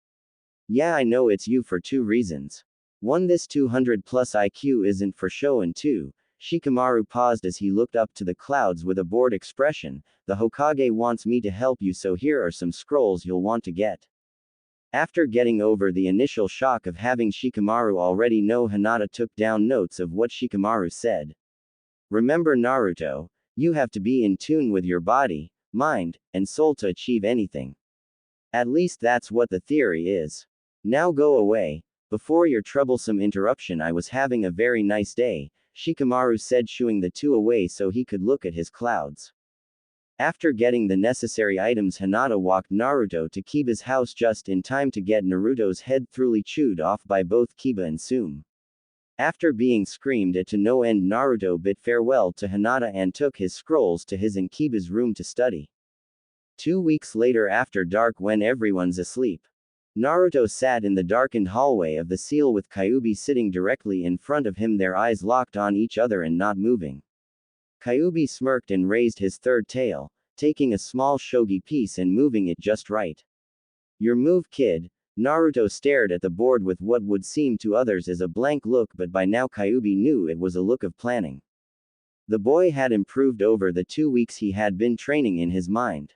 Yeah, I know it's you for 2 reasons. 1, this 200+ IQ isn't for show, and 2, Shikamaru paused as he looked up to the clouds with a bored expression. The Hokage wants me to help you, so here are some scrolls you'll want to get. After getting over the initial shock of having Shikamaru already know, Hinata took down notes of what Shikamaru said. Remember Naruto, you have to be in tune with your body, mind, and soul to achieve anything. At least that's what the theory is. Now go away. Before your troublesome interruption, I was having a very nice day, Shikamaru said, shooing the 2 away so he could look at his clouds. After getting the necessary items, Hinata walked Naruto to Kiba's house just in time to get Naruto's head thoroughly chewed off by both Kiba and Sume. After being screamed at to no end, Naruto bid farewell to Hinata and took his scrolls to his and Kiba's room to study. 2 weeks later, after dark, when everyone's asleep, Naruto sat in the darkened hallway of the seal with Kyuubi sitting directly in front of him, their eyes locked on each other and not moving. Kyuubi smirked and raised his 3rd tail, taking a small shogi piece and moving it just right. Your move, kid. Naruto stared at the board with what would seem to others as a blank look, but by now Kyuubi knew it was a look of planning. The boy had improved over the 2 weeks he had been training in his mind.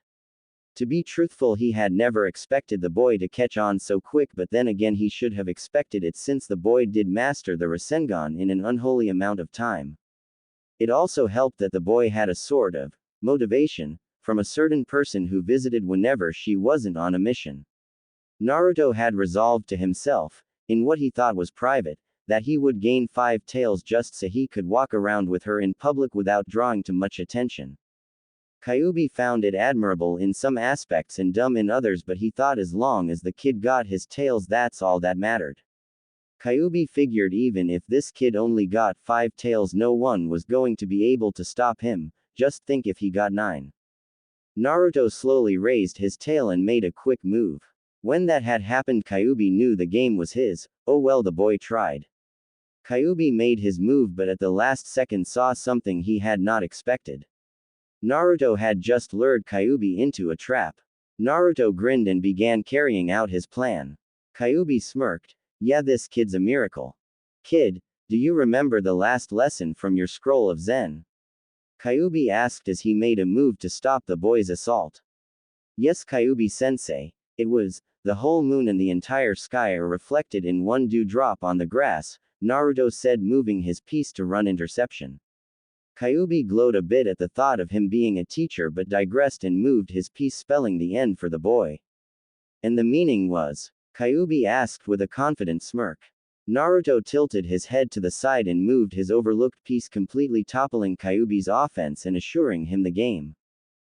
To be truthful, he had never expected the boy to catch on so quick, but then again he should have expected it, since the boy did master the Rasengan in an unholy amount of time. It also helped that the boy had a sort of motivation from a certain person who visited whenever she wasn't on a mission. Naruto had resolved to himself, in what he thought was private, that he would gain 5 tails just so he could walk around with her in public without drawing too much attention. Kyuubi found it admirable in some aspects and dumb in others, but he thought as long as the kid got his tails, that's all that mattered. Kyuubi figured even if this kid only got 5 tails, no one was going to be able to stop him. Just think if he got 9. Naruto slowly raised his tail and made a quick move. When that had happened, Kyuubi knew the game was his. Oh well, the boy tried. Kyuubi made his move, but at the last second saw something he had not expected. Naruto had just lured Kyuubi into a trap. Naruto grinned and began carrying out his plan. Kyuubi smirked. Yeah, this kid's a miracle. Kid, do you remember the last lesson from your scroll of Zen? Kyuubi asked as he made a move to stop the boy's assault. Yes, Kyuubi-sensei. It was, the whole moon and the entire sky are reflected in one dewdrop on the grass, Naruto said, moving his piece to run interception. Kyuubi glowed a bit at the thought of him being a teacher but digressed and moved his piece, spelling the end for the boy. And the meaning was? Kyuubi asked with a confident smirk. Naruto tilted his head to the side and moved his overlooked piece, completely toppling Kyuubi's offense and assuring him the game.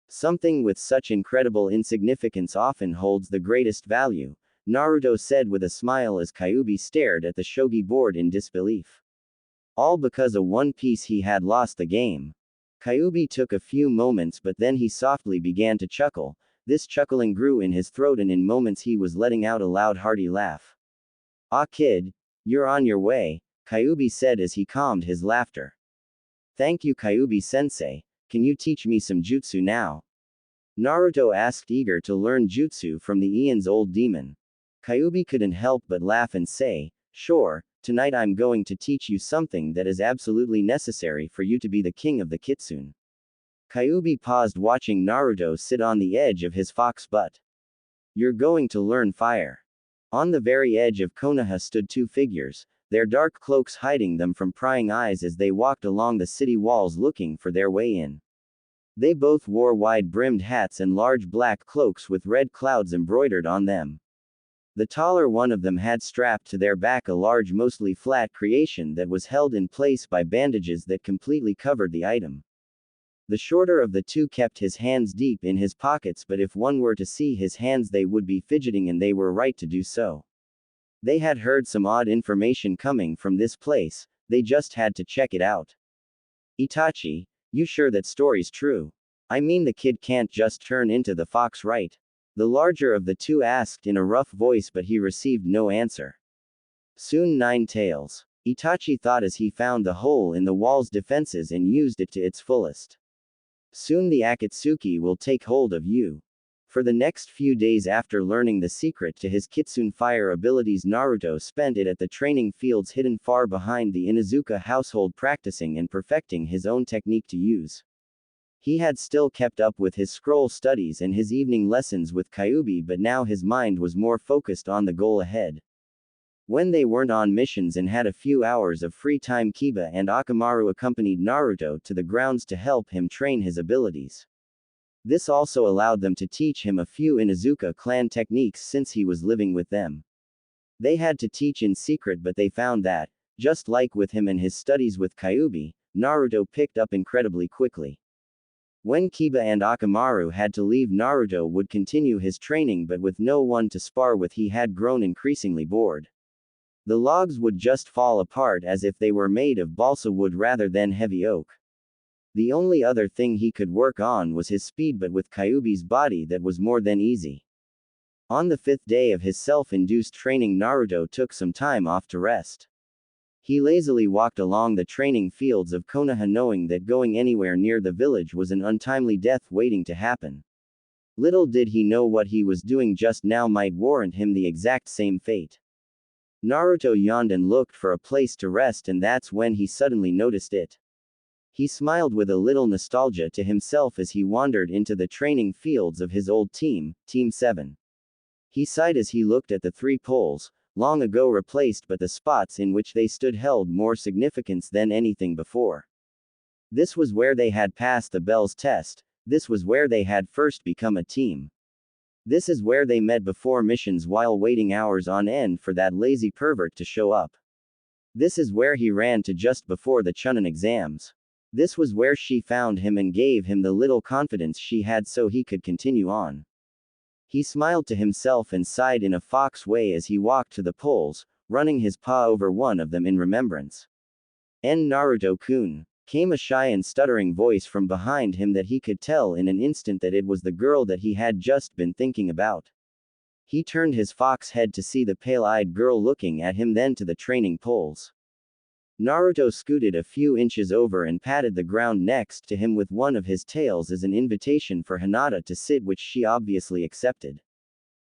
Something with such incredible insignificance often holds the greatest value, Naruto said with a smile as Kyuubi stared at the shogi board in disbelief. All because of one piece he had lost the game. Kyuubi took a few moments, but then he softly began to chuckle. This chuckling grew in his throat, and in moments he was letting out a loud hearty laugh. "Ah kid, you're on your way," Kyuubi said as he calmed his laughter. "Thank you Kyuubi-sensei, can you teach me some jutsu now?" Naruto asked, eager to learn jutsu from the Eon's old demon. Kyuubi couldn't help but laugh and say, "Sure, tonight I'm going to teach you something that is absolutely necessary for you to be the king of the kitsune." Kyuubi paused, watching Naruto sit on the edge of his fox butt. "You're going to learn fire." On the very edge of Konoha stood two figures, their dark cloaks hiding them from prying eyes as they walked along the city walls looking for their way in. They both wore wide-brimmed hats and large black cloaks with red clouds embroidered on them. The taller one of them had strapped to their back a large, mostly flat creation that was held in place by bandages that completely covered the item. The shorter of the two kept his hands deep in his pockets, but if one were to see his hands they would be fidgeting, and they were right to do so. They had heard some odd information coming from this place, they just had to check it out. "Itachi, you sure that story's true? I mean, the kid can't just turn into the fox, right?" The larger of the two asked in a rough voice, but he received no answer. "Soon, Nine Tails," Itachi thought as he found the hole in the wall's defenses and used it to its fullest. "Soon the Akatsuki will take hold of you." For the next few days after learning the secret to his kitsune fire abilities, Naruto spent it at the training fields hidden far behind the Inuzuka household, practicing and perfecting his own technique to use. He had still kept up with his scroll studies and his evening lessons with Kyuubi, but now his mind was more focused on the goal ahead. When they weren't on missions and had a few hours of free time, Kiba and Akamaru accompanied Naruto to the grounds to help him train his abilities. This also allowed them to teach him a few Inuzuka clan techniques since he was living with them. They had to teach in secret, but they found that, just like with him and his studies with Kyuubi, Naruto picked up incredibly quickly. When Kiba and Akamaru had to leave, Naruto would continue his training, but with no one to spar with, he had grown increasingly bored. The logs would just fall apart as if they were made of balsa wood rather than heavy oak. The only other thing he could work on was his speed, but with Kyuubi's body that was more than easy. On the 5th day of his self-induced training, Naruto took some time off to rest. He lazily walked along the training fields of Konoha, knowing that going anywhere near the village was an untimely death waiting to happen. Little did he know what he was doing just now might warrant him the exact same fate. Naruto yawned and looked for a place to rest, and that's when he suddenly noticed it. He smiled with a little nostalgia to himself as he wandered into the training fields of his old team, Team 7. He sighed as he looked at the three poles, long ago replaced, but the spots in which they stood held more significance than anything before. This was where they had passed the Bell's test, this was where they had first become a team. This is where they met before missions while waiting hours on end for that lazy pervert to show up. This is where he ran to just before the Chunin exams. This was where she found him and gave him the little confidence she had so he could continue on. He smiled to himself and sighed in a fox way as he walked to the poles, running his paw over one of them in remembrance. Naruto-kun, came a shy and stuttering voice from behind him that he could tell in an instant that it was the girl that he had just been thinking about. He turned his fox head to see the pale-eyed girl looking at him, then to the training poles. Naruto scooted a few inches over and patted the ground next to him with one of his tails as an invitation for Hinata to sit, which she obviously accepted.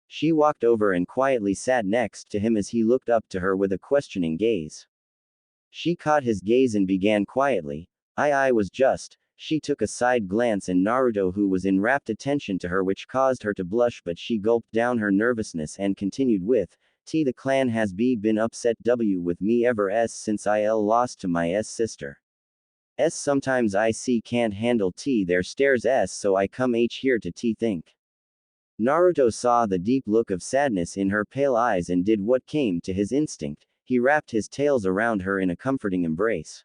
She walked over and quietly sat next to him as he looked up to her with a questioning gaze. She caught his gaze and began quietly, I was just. She took a side glance at Naruto, who was in rapt attention to her, which caused her to blush, but she gulped down her nervousness and continued with, The clan has been upset with me ever since I lost to my sister. Sometimes I can't handle their stares so I come here to think. Naruto saw the deep look of sadness in her pale eyes and did what came to his instinct. He wrapped his tails around her in a comforting embrace.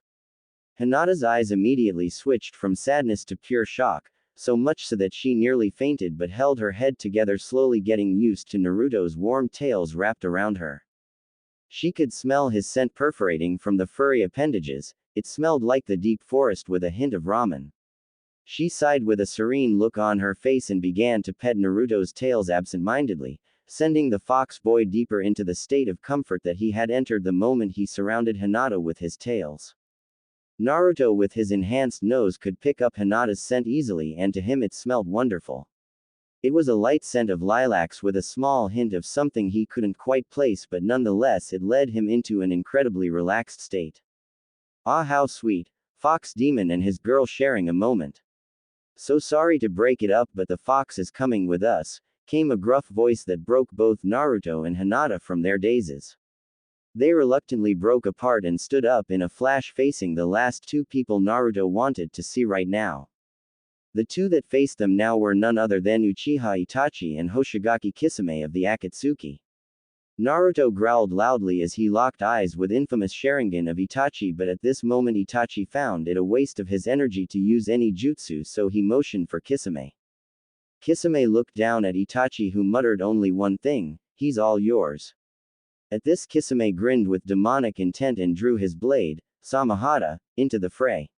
Hinata's eyes immediately switched from sadness to pure shock, so much so that she nearly fainted but held her head together, slowly getting used to Naruto's warm tails wrapped around her. She could smell his scent perforating from the furry appendages. It smelled like the deep forest with a hint of ramen. She sighed with a serene look on her face and began to pet Naruto's tails absent-mindedly, sending the fox boy deeper into the state of comfort that he had entered the moment he surrounded Hinata with his tails. Naruto with his enhanced nose could pick up Hinata's scent easily, and to him it smelled wonderful. It was a light scent of lilacs with a small hint of something he couldn't quite place, but nonetheless it led him into an incredibly relaxed state. Ah, how sweet, Fox Demon and his girl sharing a moment. So sorry to break it up, but the fox is coming with us, came a gruff voice that broke both Naruto and Hinata from their dazes. They reluctantly broke apart and stood up in a flash, facing the last two people Naruto wanted to see right now. The two that faced them now were none other than Uchiha Itachi and Hoshigaki Kisame of the Akatsuki. Naruto growled loudly as he locked eyes with infamous Sharingan of Itachi, but at this moment Itachi found it a waste of his energy to use any jutsu, so he motioned for Kisame. Kisame looked down at Itachi, who muttered only one thing: "He's all yours." At this, Kisame grinned with demonic intent and drew his blade, Samahata, into the fray.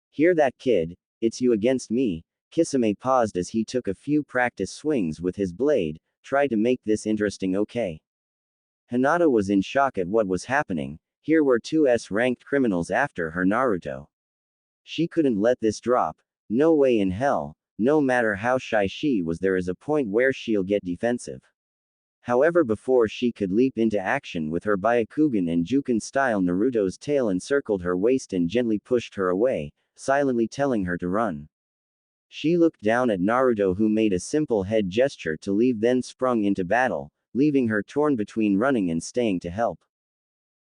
"Hear that, kid? It's you against me." Kisame paused as he took a few practice swings with his blade. "Try to make this interesting, okay?" Hinata was in shock at what was happening. Here were two S-ranked criminals after her Naruto. She couldn't let this drop. No way in hell. No matter how shy she was, there is a point where she'll get defensive. However, before she could leap into action with her Byakugan and Juken style, Naruto's tail encircled her waist and gently pushed her away, silently telling her to run. She looked down at Naruto, who made a simple head gesture to leave, then sprung into battle, leaving her torn between running and staying to help.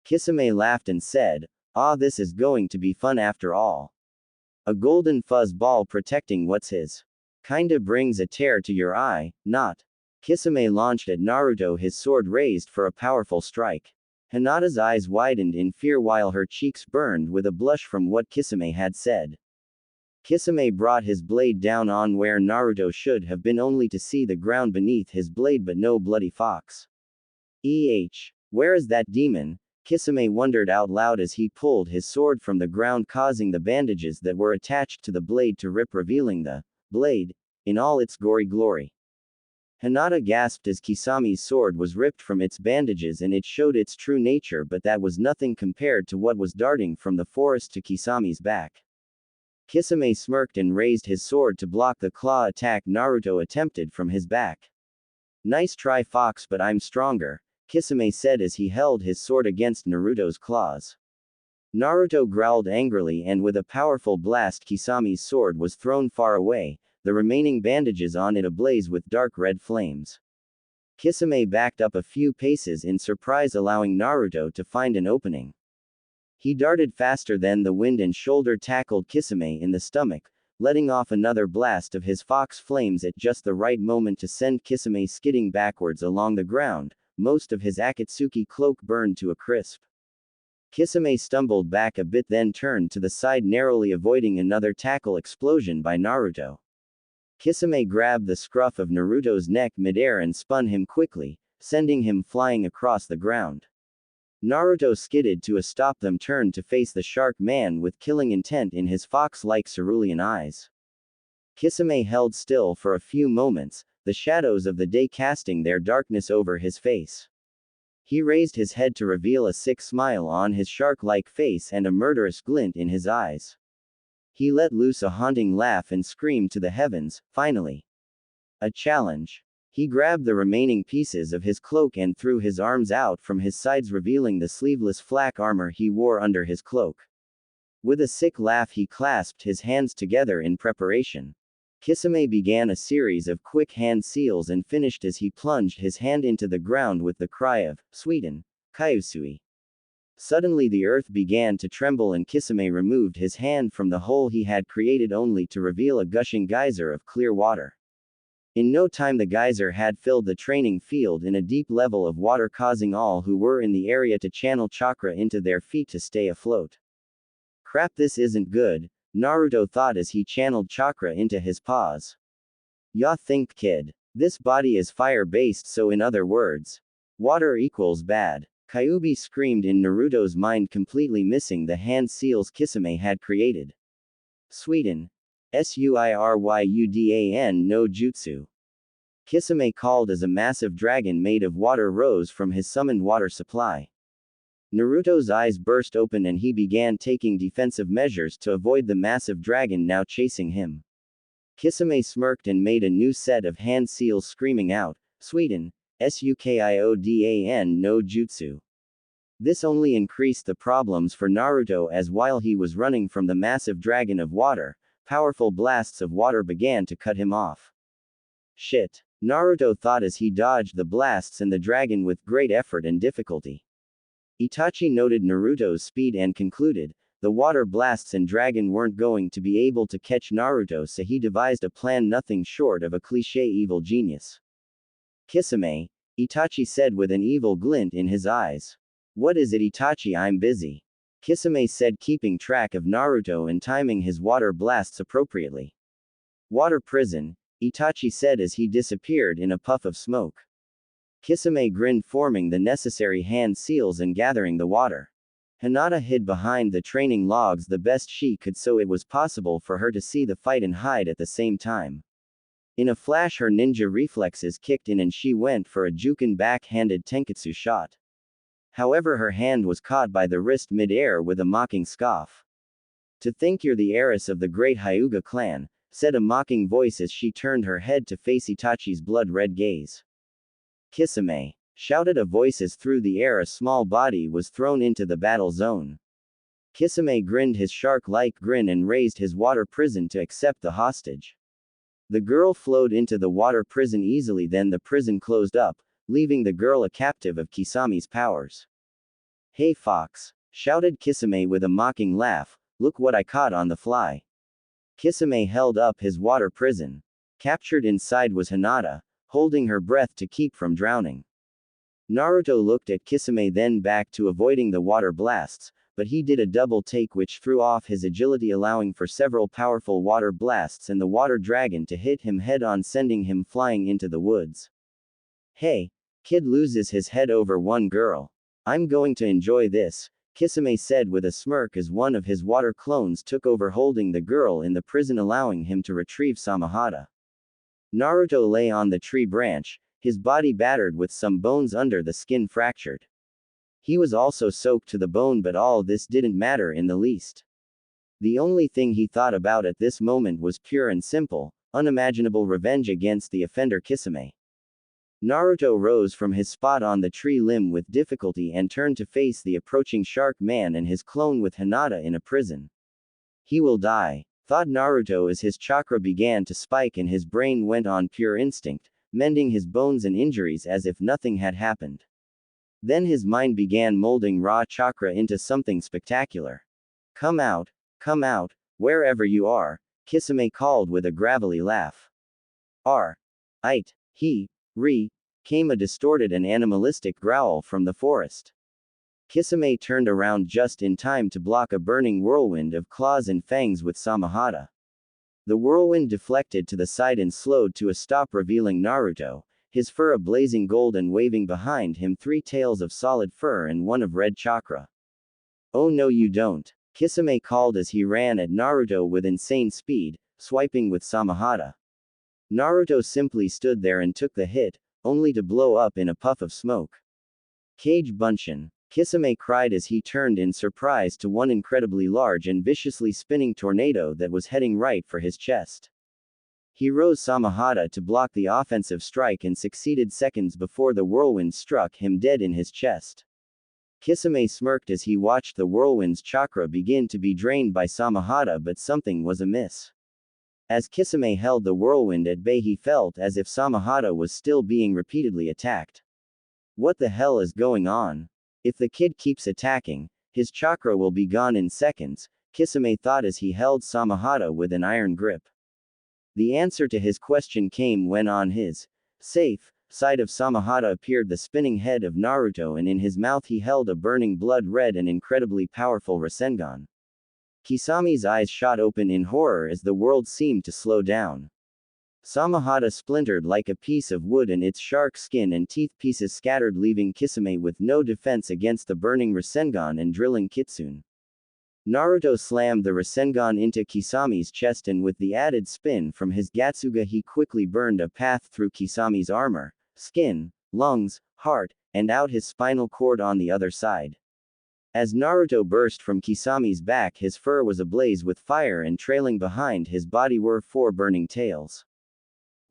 Kisame laughed and said, "Ah, this is going to be fun after all. A golden fuzz ball protecting what's his. Kinda brings a tear to your eye, not?" Kisame launched at Naruto, his sword raised for a powerful strike. Hinata's eyes widened in fear while her cheeks burned with a blush from what Kisame had said. Kisame brought his blade down on where Naruto should have been, only to see the ground beneath his blade but no bloody fox. Where is that demon? Kisame wondered out loud as he pulled his sword from the ground, causing the bandages that were attached to the blade to rip, revealing the blade in all its gory glory. Hinata gasped as Kisame's sword was ripped from its bandages and it showed its true nature, but that was nothing compared to what was darting from the forest to Kisame's back. Kisame smirked and raised his sword to block the claw attack Naruto attempted from his back. "Nice try, Fox, but I'm stronger," Kisame said as he held his sword against Naruto's claws. Naruto growled angrily, and with a powerful blast Kisame's sword was thrown far away, the remaining bandages on it ablaze with dark red flames. Kisame backed up a few paces in surprise, allowing Naruto to find an opening. He darted faster than the wind and shoulder tackled Kisame in the stomach, letting off another blast of his fox flames at just the right moment to send Kisame skidding backwards along the ground, most of his Akatsuki cloak burned to a crisp. Kisame stumbled back a bit, then turned to the side, narrowly avoiding another tackle explosion by Naruto. Kisame grabbed the scruff of Naruto's neck midair and spun him quickly, sending him flying across the ground. Naruto skidded to a stop, then turned to face the shark man with killing intent in his fox-like cerulean eyes. Kisame held still for a few moments, the shadows of the day casting their darkness over his face. He raised his head to reveal a sick smile on his shark-like face and a murderous glint in his eyes. He let loose a haunting laugh and screamed to the heavens, "Finally! A challenge!" He grabbed the remaining pieces of his cloak and threw his arms out from his sides, revealing the sleeveless flak armor he wore under his cloak. With a sick laugh he clasped his hands together in preparation. Kisame began a series of quick hand seals and finished as he plunged his hand into the ground with the cry of, Sweden, Kaiusui. Suddenly the earth began to tremble and Kisame removed his hand from the hole he had created only to reveal a gushing geyser of clear water. In no time the geyser had filled the training field in a deep level of water, causing all who were in the area to channel chakra into their feet to stay afloat. Crap, this isn't good, Naruto thought as he channeled chakra into his paws. Ya think, kid. This body is fire-based, so in other words, water equals bad. Kyuubi screamed in Naruto's mind, completely missing the hand seals Kisame had created. Sweden. Suiryudan no jutsu. Kisame called as a massive dragon made of water rose from his summoned water supply. Naruto's eyes burst open and he began taking defensive measures to avoid the massive dragon now chasing him. Kisame smirked and made a new set of hand seals, screaming out, Sweden, Sukiodan no jutsu. This only increased the problems for Naruto, as while he was running from the massive dragon of water, powerful blasts of water began to cut him off. Shit. Naruto thought as he dodged the blasts and the dragon with great effort and difficulty. Itachi noted Naruto's speed and concluded, the water blasts and dragon weren't going to be able to catch Naruto, so he devised a plan nothing short of a cliché evil genius. Kisame, Itachi said with an evil glint in his eyes. What is it, Itachi? I'm busy. Kisame said, keeping track of Naruto and timing his water blasts appropriately. Water prison, Itachi said as he disappeared in a puff of smoke. Kisame grinned, forming the necessary hand seals and gathering the water. Hinata hid behind the training logs the best she could so it was possible for her to see the fight and hide at the same time. In a flash her ninja reflexes kicked in and she went for a Juken back-handed tenketsu shot. However, her hand was caught by the wrist mid-air with a mocking scoff. To think you're the heiress of the great Hyuga clan, said a mocking voice as she turned her head to face Itachi's blood-red gaze. Kisame, shouted a voice as through the air a small body was thrown into the battle zone. Kisame grinned his shark-like grin and raised his water prison to accept the hostage. The girl flowed into the water prison easily, then the prison closed up, leaving the girl a captive of Kisame's powers. Hey fox, shouted Kisame with a mocking laugh, look what I caught on the fly. Kisame held up his water prison. Captured inside was Hinata, holding her breath to keep from drowning. Naruto looked at Kisame, then back to avoiding the water blasts, but he did a double take which threw off his agility, allowing for several powerful water blasts and the water dragon to hit him head-on, sending him flying into the woods. Hey, kid loses his head over one girl. I'm going to enjoy this, Kisame said with a smirk as one of his water clones took over holding the girl in the prison, allowing him to retrieve Samahata. Naruto lay on the tree branch, his body battered with some bones under the skin fractured. He was also soaked to the bone, but all this didn't matter in the least. The only thing he thought about at this moment was pure and simple, unimaginable revenge against the offender Kisame. Naruto rose from his spot on the tree limb with difficulty and turned to face the approaching shark man and his clone with Hinata in a prison. He will die, thought Naruto as his chakra began to spike and his brain went on pure instinct, mending his bones and injuries as if nothing had happened. Then his mind began molding raw chakra into something spectacular. Come out, wherever you are, Kisame called with a gravelly laugh. Came a distorted and animalistic growl from the forest. Kisame turned around just in time to block a burning whirlwind of claws and fangs with Samahata. The whirlwind deflected to the side and slowed to a stop, revealing Naruto, his fur a blazing gold and waving behind him 3 tails of solid fur and 1 of red chakra. Oh no you don't, Kisame called as he ran at Naruto with insane speed, swiping with Samahata. Naruto simply stood there and took the hit, only to blow up in a puff of smoke. Cage Bunshin, Kisame cried as he turned in surprise to one incredibly large and viciously spinning tornado that was heading right for his chest. He rose Samahata to block the offensive strike and succeeded seconds before the whirlwind struck him dead in his chest. Kisame smirked as he watched the whirlwind's chakra begin to be drained by Samahata, but something was amiss. As Kisame held the whirlwind at bay, he felt as if Samahata was still being repeatedly attacked. What the hell is going on? If the kid keeps attacking, his chakra will be gone in seconds, Kisame thought as he held Samahata with an iron grip. The answer to his question came when on his safe side of Samahata appeared the spinning head of Naruto, and in his mouth he held a burning blood-red and incredibly powerful Rasengan. Kisame's eyes shot open in horror as the world seemed to slow down. Samahata splintered like a piece of wood and its shark skin and teeth pieces scattered, leaving Kisame with no defense against the burning Rasengan and drilling Kitsune. Naruto slammed the Rasengan into Kisame's chest, and with the added spin from his Gatsuga he quickly burned a path through Kisame's armor, skin, lungs, heart, and out his spinal cord on the other side. As Naruto burst from Kisame's back, his fur was ablaze with fire, and trailing behind his body were 4 burning tails.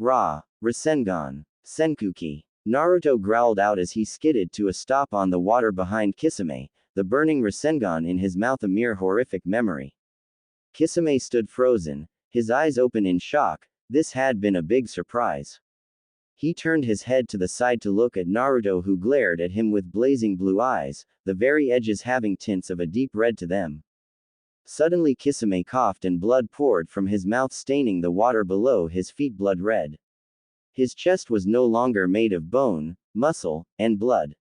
Ra, Rasengan, Senkuki. Naruto growled out as he skidded to a stop on the water behind Kisame, the burning Rasengan in his mouth a mere horrific memory. Kisame stood frozen, his eyes open in shock. This had been a big surprise. He turned his head to the side to look at Naruto, who glared at him with blazing blue eyes, the very edges having tints of a deep red to them. Suddenly Kisame coughed and blood poured from his mouth, staining the water below his feet blood red. His chest was no longer made of bone, muscle, and blood.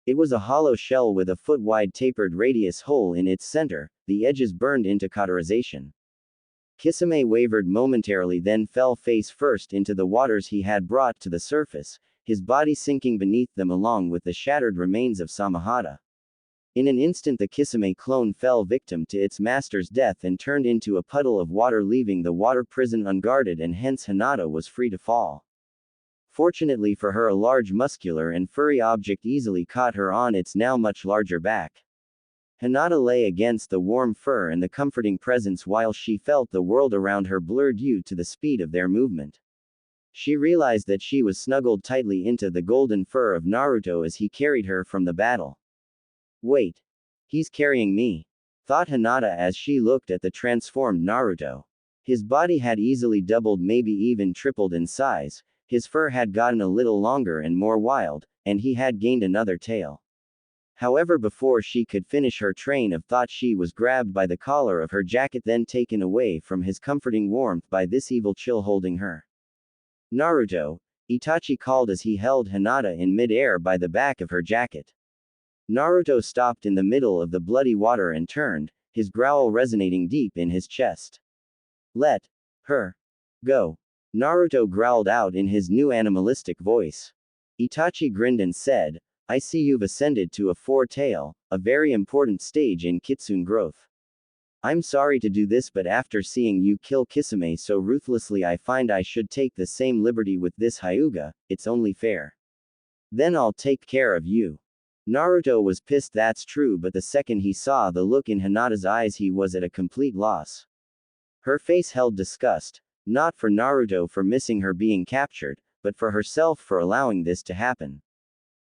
It was a hollow shell with a foot-wide tapered radius hole in its center, the edges burned into cauterization. Kisame wavered momentarily, then fell face first into the waters he had brought to the surface, his body sinking beneath them along with the shattered remains of Samahata. In an instant the Kisame clone fell victim to its master's death and turned into a puddle of water, leaving the water prison unguarded, and hence Hinata was free to fall. Fortunately for her, a large muscular and furry object easily caught her on its now much larger back. Hinata lay against the warm fur and the comforting presence while she felt the world around her blurred due to the speed of their movement. She realized that she was snuggled tightly into the golden fur of Naruto as he carried her from the battle. Wait. He's carrying me, thought Hinata as she looked at the transformed Naruto. His body had easily doubled, maybe even tripled in size, his fur had gotten a little longer and more wild, and he had gained another tail. However, before she could finish her train of thought, she was grabbed by the collar of her jacket, then taken away from his comforting warmth by this evil chill holding her. Naruto, Itachi called as he held Hinata in mid-air by the back of her jacket. Naruto stopped in the middle of the bloody water and turned, his growl resonating deep in his chest. Let her go. Naruto growled out in his new animalistic voice. Itachi grinned and said, I see you've ascended to a 4-tail, a very important stage in Kitsune growth. I'm sorry to do this, but after seeing you kill Kisame so ruthlessly, I find I should take the same liberty with this Hyuga. It's only fair. Then I'll take care of you. Naruto was pissed, that's true, but the second he saw the look in Hinata's eyes he was at a complete loss. Her face held disgust, not for Naruto for missing her being captured, but for herself for allowing this to happen.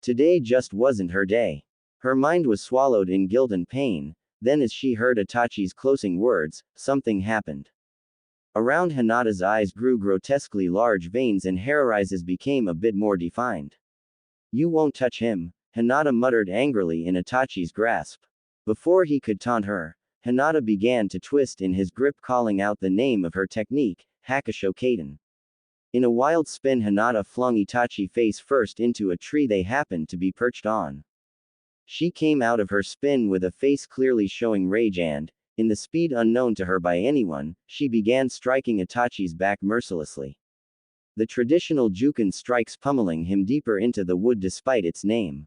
Today just wasn't her day. Her mind was swallowed in guilt and pain. Then as she heard Itachi's closing words, something happened. Around Hinata's eyes grew grotesquely large veins and hair rises became a bit more defined. You won't touch him, Hinata muttered angrily in Itachi's grasp. Before he could taunt her, Hinata began to twist in his grip, calling out the name of her technique, Hakusho Kaden. In a wild spin, Hinata flung Itachi face first into a tree they happened to be perched on. She came out of her spin with a face clearly showing rage and, in the speed unknown to her by anyone, she began striking Itachi's back mercilessly. The traditional Juken strikes, pummeling him deeper into the wood despite its name.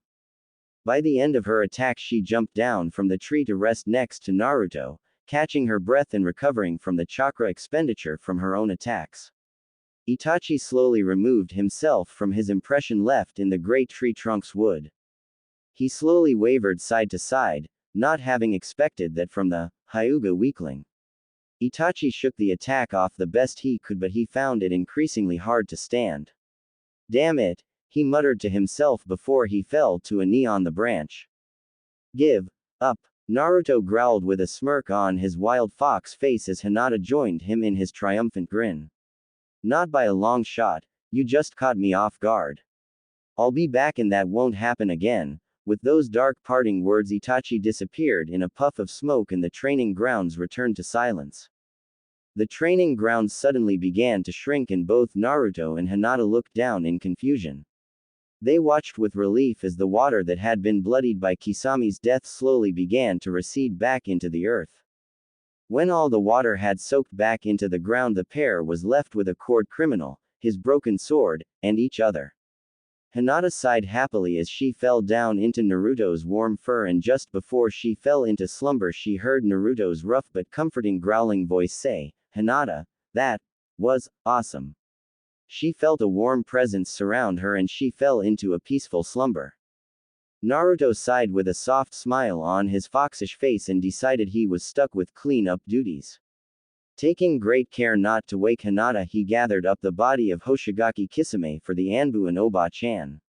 By the end of her attack, she jumped down from the tree to rest next to Naruto, catching her breath and recovering from the chakra expenditure from her own attacks. Itachi slowly removed himself from his impression left in the great tree trunk's wood. He slowly wavered side to side, not having expected that from the Hyuga weakling. Itachi shook the attack off the best he could, but he found it increasingly hard to stand. Damn it, he muttered to himself before he fell to a knee on the branch. Give up. Naruto growled with a smirk on his wild fox face as Hinata joined him in his triumphant grin. Not by a long shot, you just caught me off guard. I'll be back and that won't happen again. With those dark parting words, Itachi disappeared in a puff of smoke and the training grounds returned to silence. The training grounds suddenly began to shrink and both Naruto and Hinata looked down in confusion. They watched with relief as the water that had been bloodied by Kisami's death slowly began to recede back into the earth. When all the water had soaked back into the ground, the pair was left with a court criminal, his broken sword, and each other. Hinata sighed happily as she fell down into Naruto's warm fur, and just before she fell into slumber she heard Naruto's rough but comforting growling voice say, "Hinata, that was awesome." She felt a warm presence surround her and she fell into a peaceful slumber. Naruto sighed with a soft smile on his foxish face and decided he was stuck with clean-up duties. Taking great care not to wake Hinata, he gathered up the body of Hoshigaki Kisame for the Anbu and Oba-chan.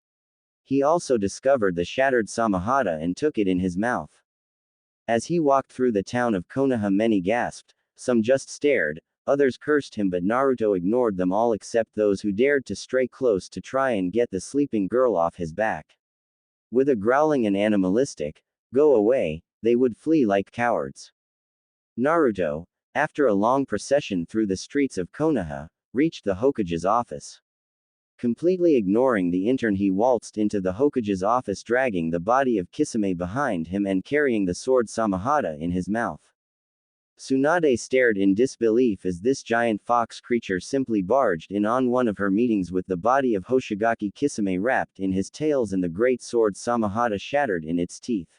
He also discovered the shattered Samahata and took it in his mouth. As he walked through the town of Konoha, many gasped, some just stared, others cursed him, but Naruto ignored them all except those who dared to stray close to try and get the sleeping girl off his back. With a growling and animalistic, "Go away," they would flee like cowards. Naruto, after a long procession through the streets of Konoha, reached the Hokage's office. Completely ignoring the intern, he waltzed into the Hokage's office, dragging the body of Kisame behind him and carrying the sword Samahata in his mouth. Tsunade stared in disbelief as this giant fox creature simply barged in on one of her meetings with the body of Hoshigaki Kisame wrapped in his tails and the great sword Samahata shattered in its teeth.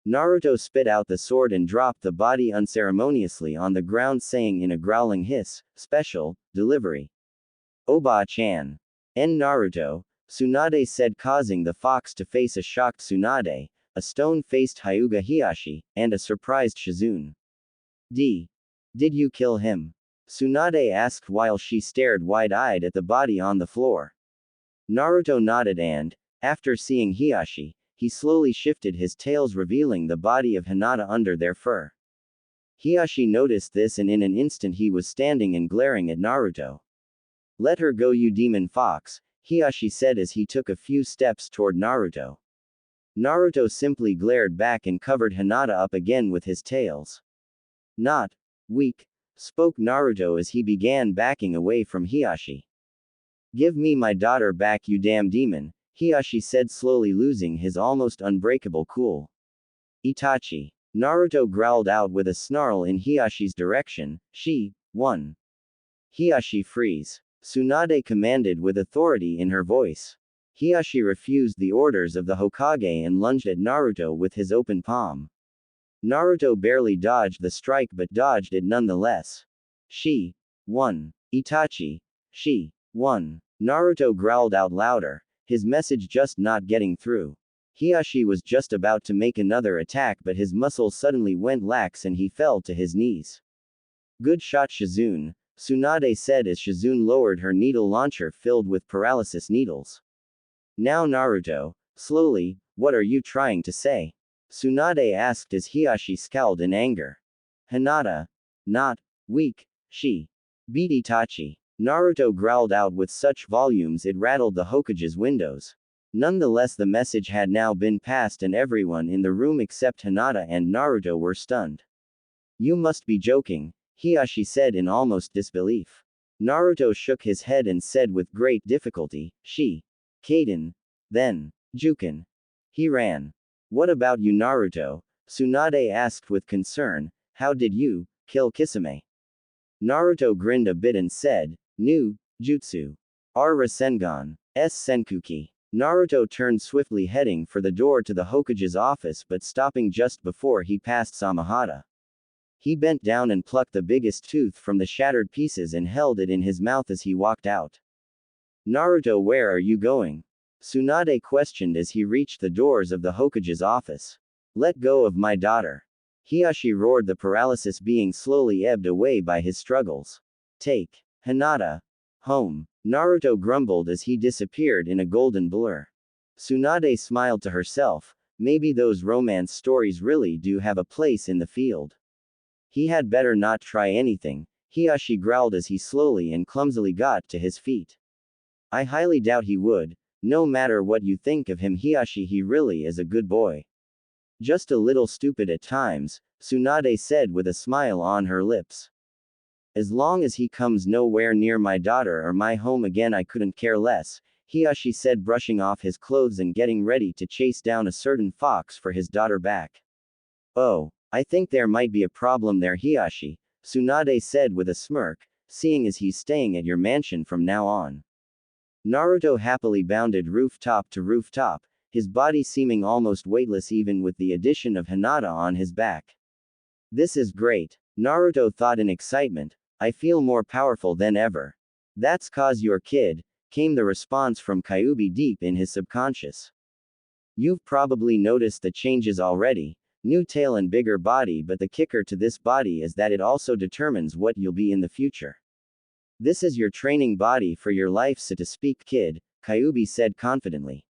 Naruto spit out the sword and dropped the body unceremoniously on the ground, saying in a growling hiss, "Special delivery. Oba-chan." "En Naruto," Tsunade said, causing the fox to face a shocked Tsunade, a stone-faced Hyuga Hiashi, and a surprised Shizune. Did you kill him?" Tsunade asked while she stared wide-eyed at the body on the floor. Naruto nodded and, after seeing Hiashi, he slowly shifted his tails, revealing the body of Hinata under their fur. Hiashi noticed this and in an instant he was standing and glaring at Naruto. "Let her go, you demon fox," Hiashi said as he took a few steps toward Naruto. Naruto simply glared back and covered Hinata up again with his tails. "Not weak," spoke Naruto as he began backing away from Hiashi. "Give me my daughter back, you damn demon," Hiashi said, slowly losing his almost unbreakable cool. "Itachi," Naruto growled out with a snarl in Hiashi's direction, "She won." "Hiashi, freeze," Tsunade commanded with authority in her voice. Hiashi refused the orders of the Hokage and lunged at Naruto with his open palm. Naruto barely dodged the strike but dodged it nonetheless. "She won. Itachi. She won." Naruto growled out louder, his message just not getting through. Hiashi was just about to make another attack but his muscles suddenly went lax and he fell to his knees. "Good shot, Shizune," Tsunade said as Shizune lowered her needle launcher filled with paralysis needles. "Now Naruto, slowly, what are you trying to say?" Tsunade asked as Hiashi scowled in anger. "Hinata. Not weak. She beat Itachi." Naruto growled out with such volumes it rattled the Hokage's windows. Nonetheless, the message had now been passed and everyone in the room except Hinata and Naruto were stunned. "You must be joking," Hiashi said in almost disbelief. Naruto shook his head and said with great difficulty, "She Kaden. Then Juken." He ran. "What about you, Naruto?" Tsunade asked with concern. "How did you kill Kisame?" Naruto grinned a bit and said, "Nu jutsu. R Rasengan. S Senkuki." Naruto turned swiftly, heading for the door to the Hokage's office but stopping just before he passed Samahata. He bent down and plucked the biggest tooth from the shattered pieces and held it in his mouth as he walked out. "Naruto, where are you going?" Tsunade questioned as he reached the doors of the Hokage's office. "Let go of my daughter." Hiashi roared, the paralysis being slowly ebbed away by his struggles. "Take Hinata home," Naruto grumbled as he disappeared in a golden blur. Tsunade smiled to herself, maybe those romance stories really do have a place in the field. He had better not try anything, Hiyashi growled as he slowly and clumsily got to his feet. I highly doubt he would. No matter what you think of him, Hiyashi, he really is a good boy. Just a little stupid at times, Tsunade said with a smile on her lips. As long as he comes nowhere near my daughter or my home again, I couldn't care less, Hiyashi said, brushing off his clothes and getting ready to chase down a certain fox for his daughter back. Oh, I think there might be a problem there, Hiyashi, Tsunade said with a smirk, seeing as he's staying at your mansion from now on. Naruto happily bounded rooftop to rooftop, his body seeming almost weightless even with the addition of Hinata on his back. This is great, Naruto thought in excitement, I feel more powerful than ever. That's 'cause you're kid, came the response from Kyuubi deep in his subconscious. You've probably noticed the changes already, new tail and bigger body, but the kicker to this body is that it also determines what you'll be in the future. This is your training body for your life, so to speak, kid, Kyuubi said confidently.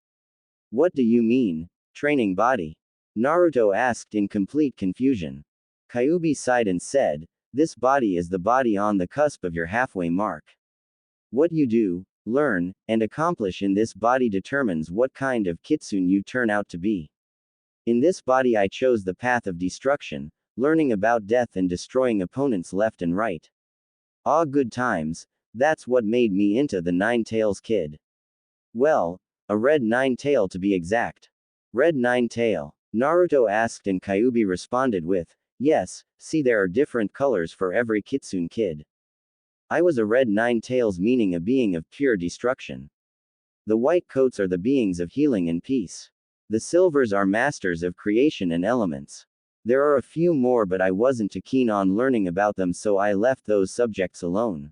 What do you mean, training body? Naruto asked in complete confusion. Kyuubi sighed and said, this body is the body on the cusp of your halfway mark. What you do, learn, and accomplish in this body determines what kind of kitsune you turn out to be. In this body I chose the path of destruction, learning about death and destroying opponents left and right. Ah, good times, that's what made me into the Nine-Tails kid. Well, a red nine-tail to be exact. Red nine-tail? Naruto asked and Kyuubi responded with, yes, see there are different colors for every kitsune kid. I was a red nine-tails, meaning a being of pure destruction. The white coats are the beings of healing and peace. The silvers are masters of creation and elements. There are a few more, but I wasn't too keen on learning about them, so I left those subjects alone.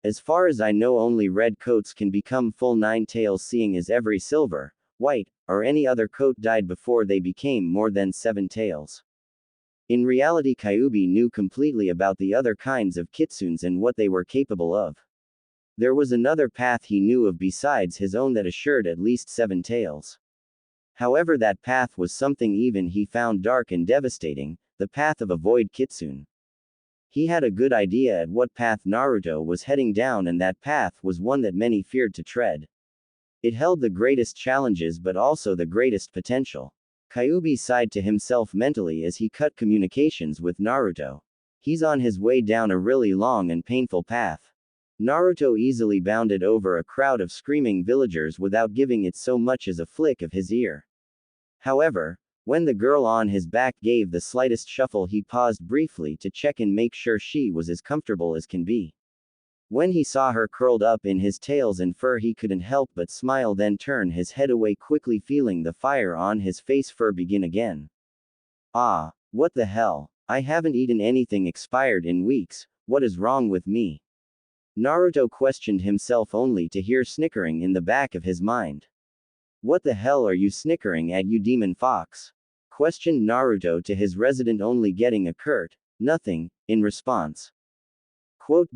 As far as I know, only red coats can become full nine-tails, seeing as every silver, white, or any other coat died before they became more than 7 tails. In reality, Kyuubi knew completely about the other kinds of kitsunes and what they were capable of. There was another path he knew of besides his own that assured at least 7 tails. However, that path was something even he found dark and devastating, the path of a void kitsune. He had a good idea at what path Naruto was heading down, and that path was one that many feared to tread. It held the greatest challenges but also the greatest potential. Kyuubi sighed to himself mentally as he cut communications with Naruto. He's on his way down a really long and painful path. Naruto easily bounded over a crowd of screaming villagers without giving it so much as a flick of his ear. However, when the girl on his back gave the slightest shuffle, he paused briefly to check and make sure she was as comfortable as can be. When he saw her curled up in his tails and fur, he couldn't help but smile, then turn his head away quickly, feeling the fire on his face fur begin again. Ah, what the hell? I haven't eaten anything expired in weeks, what is wrong with me? Naruto questioned himself only to hear snickering in the back of his mind. What the hell are you snickering at, you demon fox? Questioned Naruto to his resident, only getting a curt, nothing, in response. What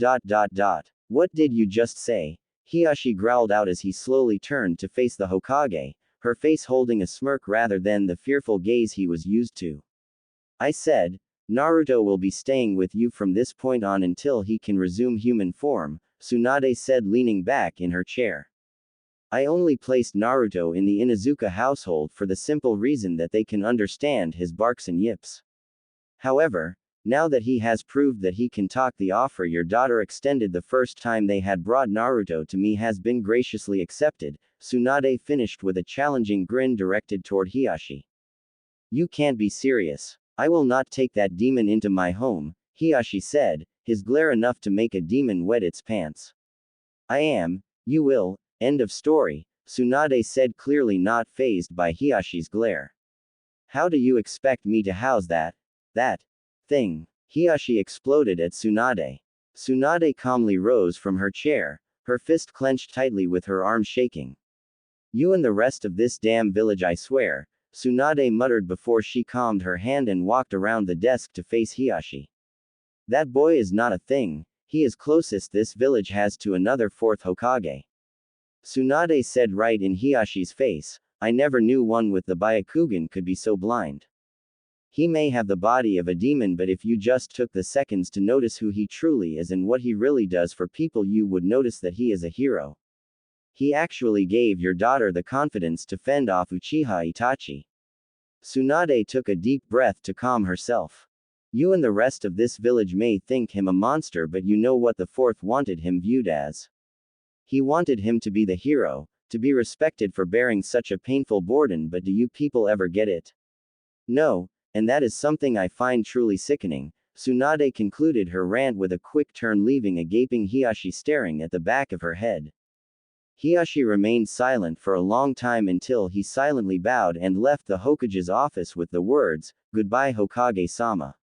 did you just say? Hiyashi growled out as he slowly turned to face the Hokage, her face holding a smirk rather than the fearful gaze he was used to. I said, Naruto will be staying with you from this point on until he can resume human form, Tsunade said, leaning back in her chair. I only placed Naruto in the Inuzuka household for the simple reason that they can understand his barks and yips. However, now that he has proved that he can talk, the offer your daughter extended the first time they had brought Naruto to me has been graciously accepted, Tsunade finished with a challenging grin directed toward Hiyashi. You can't be serious. I will not take that demon into my home, Hiyashi said, his glare enough to make a demon wet its pants. I am, you will, end of story, Tsunade said, clearly not fazed by Hiyashi's glare. How do you expect me to house that thing? Hiyashi exploded at Tsunade. Tsunade calmly rose from her chair, her fist clenched tightly with her arm shaking. You and the rest of this damn village, I swear, Tsunade muttered before she calmed her hand and walked around the desk to face Hiyashi. That boy is not a thing, he is closest this village has to another 4th Hokage. Tsunade said right in Hiyashi's face, I never knew one with the Byakugan could be so blind. He may have the body of a demon, but if you just took the seconds to notice who he truly is and what he really does for people, you would notice that he is a hero. He actually gave your daughter the confidence to fend off Uchiha Itachi. Tsunade took a deep breath to calm herself. You and the rest of this village may think him a monster, but you know what the fourth wanted him viewed as. He wanted him to be the hero, to be respected for bearing such a painful burden, but do you people ever get it? No, and that is something I find truly sickening. Tsunade concluded her rant with a quick turn, leaving a gaping Hiashi staring at the back of her head. Hiashi remained silent for a long time until he silently bowed and left the Hokage's office with the words, "Goodbye Hokage-sama."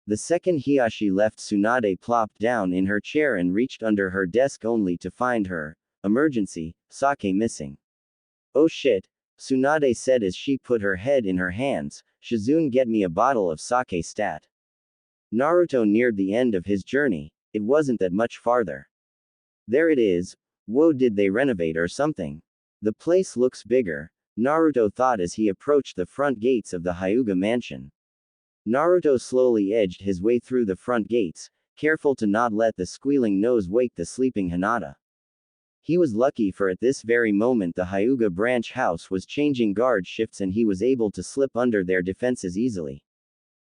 The second Hiashi left, Tsunade plopped down in her chair and reached under her desk only to find her emergency sake missing. Oh shit, Tsunade said as she put her head in her hands. Shizune, get me a bottle of sake stat. Naruto neared the end of his journey. It wasn't that much farther. There it is. Whoa, did they renovate or something? The place looks bigger, Naruto thought as he approached the front gates of the Hyuga mansion. Naruto slowly edged his way through the front gates, careful to not let the squealing nose wake the sleeping Hinata. He was lucky, for at this very moment the Hyuga branch house was changing guard shifts and he was able to slip under their defenses easily.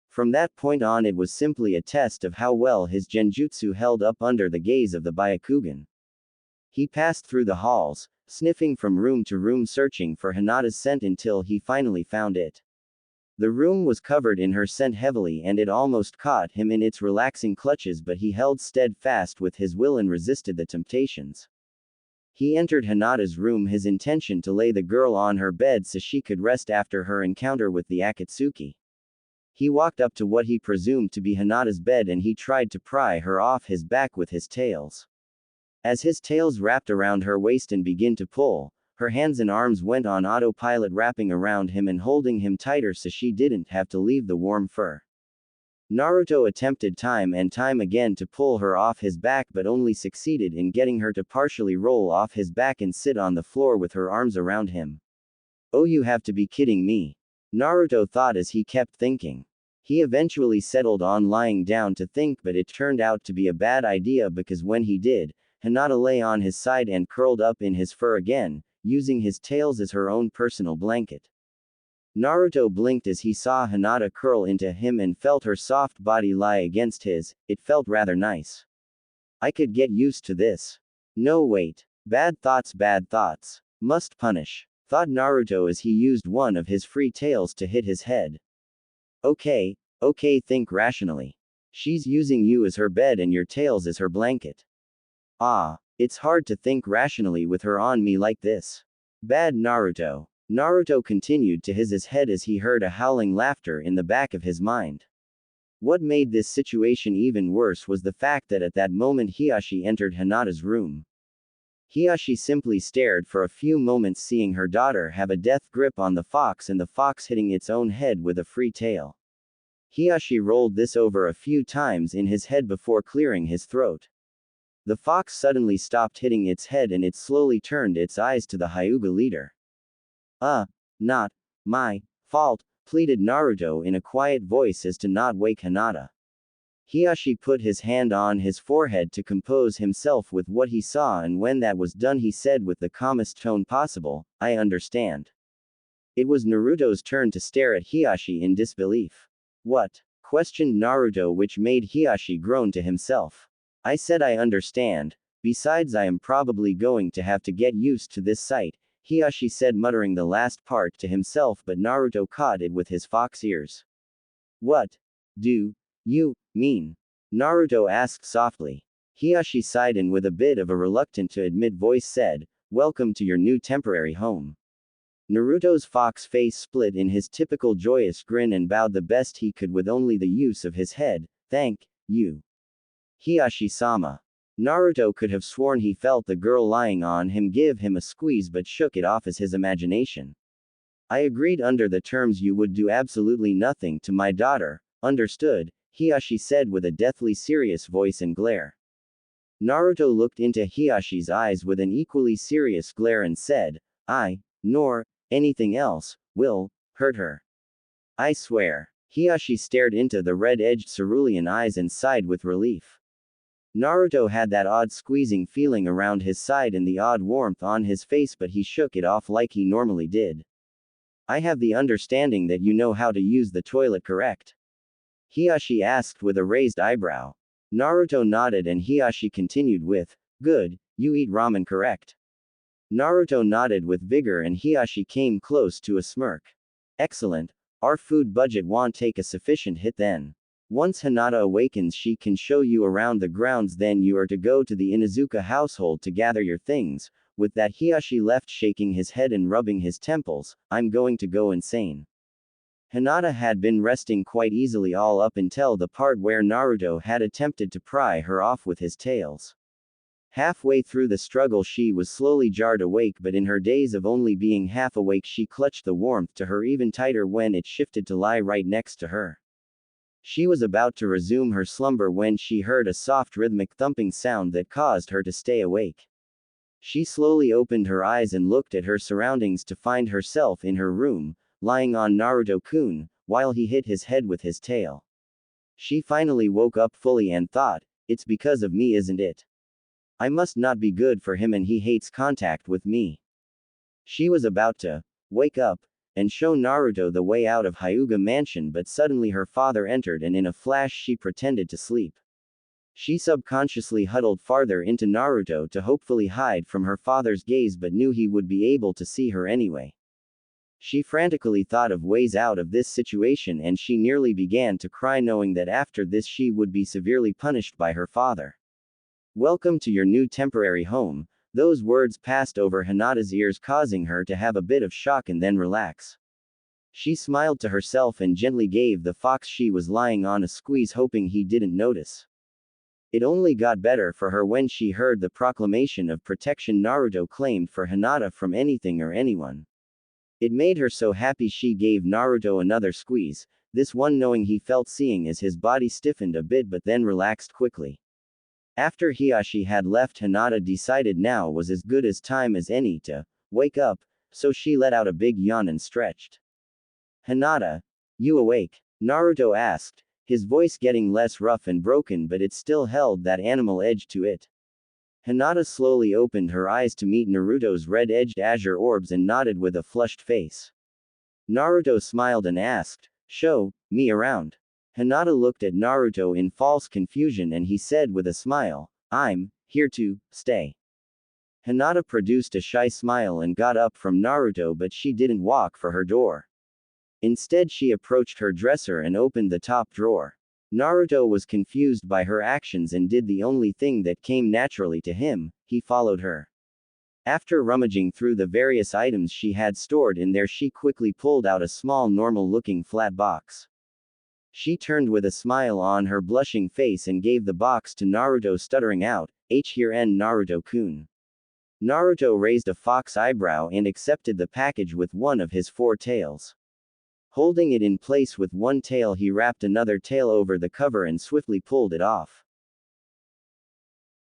From that point on, it was simply a test of how well his genjutsu held up under the gaze of the Byakugan. He passed through the halls, sniffing from room to room, searching for Hinata's scent until he finally found it. The room was covered in her scent heavily and it almost caught him in its relaxing clutches, but he held steadfast with his will and resisted the temptations. He entered Hinata's room, his intention to lay the girl on her bed so she could rest after her encounter with the Akatsuki. He walked up to what he presumed to be Hinata's bed and he tried to pry her off his back with his tails. As his tails wrapped around her waist and began to pull, her hands and arms went on autopilot, wrapping around him and holding him tighter so she didn't have to leave the warm fur. Naruto attempted time and time again to pull her off his back, but only succeeded in getting her to partially roll off his back and sit on the floor with her arms around him. Oh, you have to be kidding me, Naruto thought as he kept thinking. He eventually settled on lying down to think, but it turned out to be a bad idea because when he did, Hinata lay on his side and curled up in his fur again, using his tails as her own personal blanket. Naruto blinked as he saw Hinata curl into him and felt her soft body lie against his. It felt rather nice. I could get used to this. No, wait. Bad thoughts. Must punish, thought Naruto as he used one of his free tails to hit his head. Okay, think rationally. She's using you as her bed and your tails as her blanket. Ah, it's hard to think rationally with her on me like this. Bad Naruto. Naruto continued to his head as he heard a howling laughter in the back of his mind. What made this situation even worse was the fact that at that moment Hiashi entered Hinata's room. Hiashi simply stared for a few moments, seeing her daughter have a death grip on the fox and the fox hitting its own head with a free tail. Hiashi rolled this over a few times in his head before clearing his throat. The fox suddenly stopped hitting its head and it slowly turned its eyes to the Hyuga leader. Not my fault, pleaded Naruto in a quiet voice as to not wake Hinata. Hiashi put his hand on his forehead to compose himself with what he saw, and when that was done he said with the calmest tone possible, I understand. It was Naruto's turn to stare at Hiashi in disbelief. What? Questioned Naruto, which made Hiashi groan to himself. I said I understand, besides I am probably going to have to get used to this sight, Hiashi said, muttering the last part to himself, but Naruto caught it with his fox ears. What do you mean? Naruto asked softly. Hiashi sighed and with a bit of a reluctant to admit voice said, welcome to your new temporary home. Naruto's fox face split in his typical joyous grin and bowed the best he could with only the use of his head. Thank you, Hiashi-sama. Naruto could have sworn he felt the girl lying on him give him a squeeze, but shook it off as his imagination. I agreed under the terms you would do absolutely nothing to my daughter. Understood, Hiashi said with a deathly serious voice and glare. Naruto looked into Hiashi's eyes with an equally serious glare and said, nor Anything else will hurt her. I swear. Hiyashi stared into the red-edged cerulean eyes and sighed with relief. Naruto had that odd squeezing feeling around his side and the odd warmth on his face, but he shook it off like he normally did. I have the understanding that you know how to use the toilet, correct? Hiyashi asked with a raised eyebrow. Naruto nodded and Hiyashi continued with, good, you eat ramen, correct? Naruto nodded with vigor and Hiyashi came close to a smirk. Excellent. Our food budget won't take a sufficient hit then. Once Hinata awakens, she can show you around the grounds, then you are to go to the Inuzuka household to gather your things. With that, Hiyashi left, shaking his head and rubbing his temples. I'm going to go insane. Hinata had been resting quite easily all up until the part where Naruto had attempted to pry her off with his tails. Halfway through the struggle she was slowly jarred awake, but in her daze of only being half awake she clutched the warmth to her even tighter when it shifted to lie right next to her. She was about to resume her slumber when she heard a soft rhythmic thumping sound that caused her to stay awake. She slowly opened her eyes and looked at her surroundings to find herself in her room, lying on Naruto-kun, while he hit his head with his tail. She finally woke up fully and thought, it's because of me, isn't it? I must not be good for him and he hates contact with me. She was about to wake up and show Naruto the way out of Hyuga Mansion, but suddenly her father entered and in a flash she pretended to sleep. She subconsciously huddled farther into Naruto to hopefully hide from her father's gaze, but knew he would be able to see her anyway. She frantically thought of ways out of this situation and she nearly began to cry, knowing that after this she would be severely punished by her father. Welcome to your new temporary home. Those words passed over Hinata's ears, causing her to have a bit of shock and then relax. She smiled to herself and gently gave the fox she was lying on a squeeze, hoping he didn't notice. It only got better for her when she heard the proclamation of protection Naruto claimed for Hinata from anything or anyone. It made her so happy she gave Naruto another squeeze, this one knowing he felt, seeing as his body stiffened a bit but then relaxed quickly. After Hiyashi had left, Hinata decided now was as good as time as any to wake up, so she let out a big yawn and stretched. Hinata, you awake? Naruto asked, his voice getting less rough and broken, but it still held that animal edge to it. Hinata slowly opened her eyes to meet Naruto's red-edged azure orbs and nodded with a flushed face. Naruto smiled and asked, show me around. Hinata looked at Naruto in false confusion and he said with a smile, I'm here to stay. Hinata produced a shy smile and got up from Naruto, but she didn't walk for her door. Instead she approached her dresser and opened the top drawer. Naruto was confused by her actions and did the only thing that came naturally to him, he followed her. After rummaging through the various items she had stored in there, she quickly pulled out a small normal-looking flat box. She turned with a smile on her blushing face and gave the box to Naruto, stuttering out, here N Naruto-kun. Naruto raised a fox eyebrow and accepted the package with one of his 4 tails. Holding it in place with one tail, he wrapped another tail over the cover and swiftly pulled it off.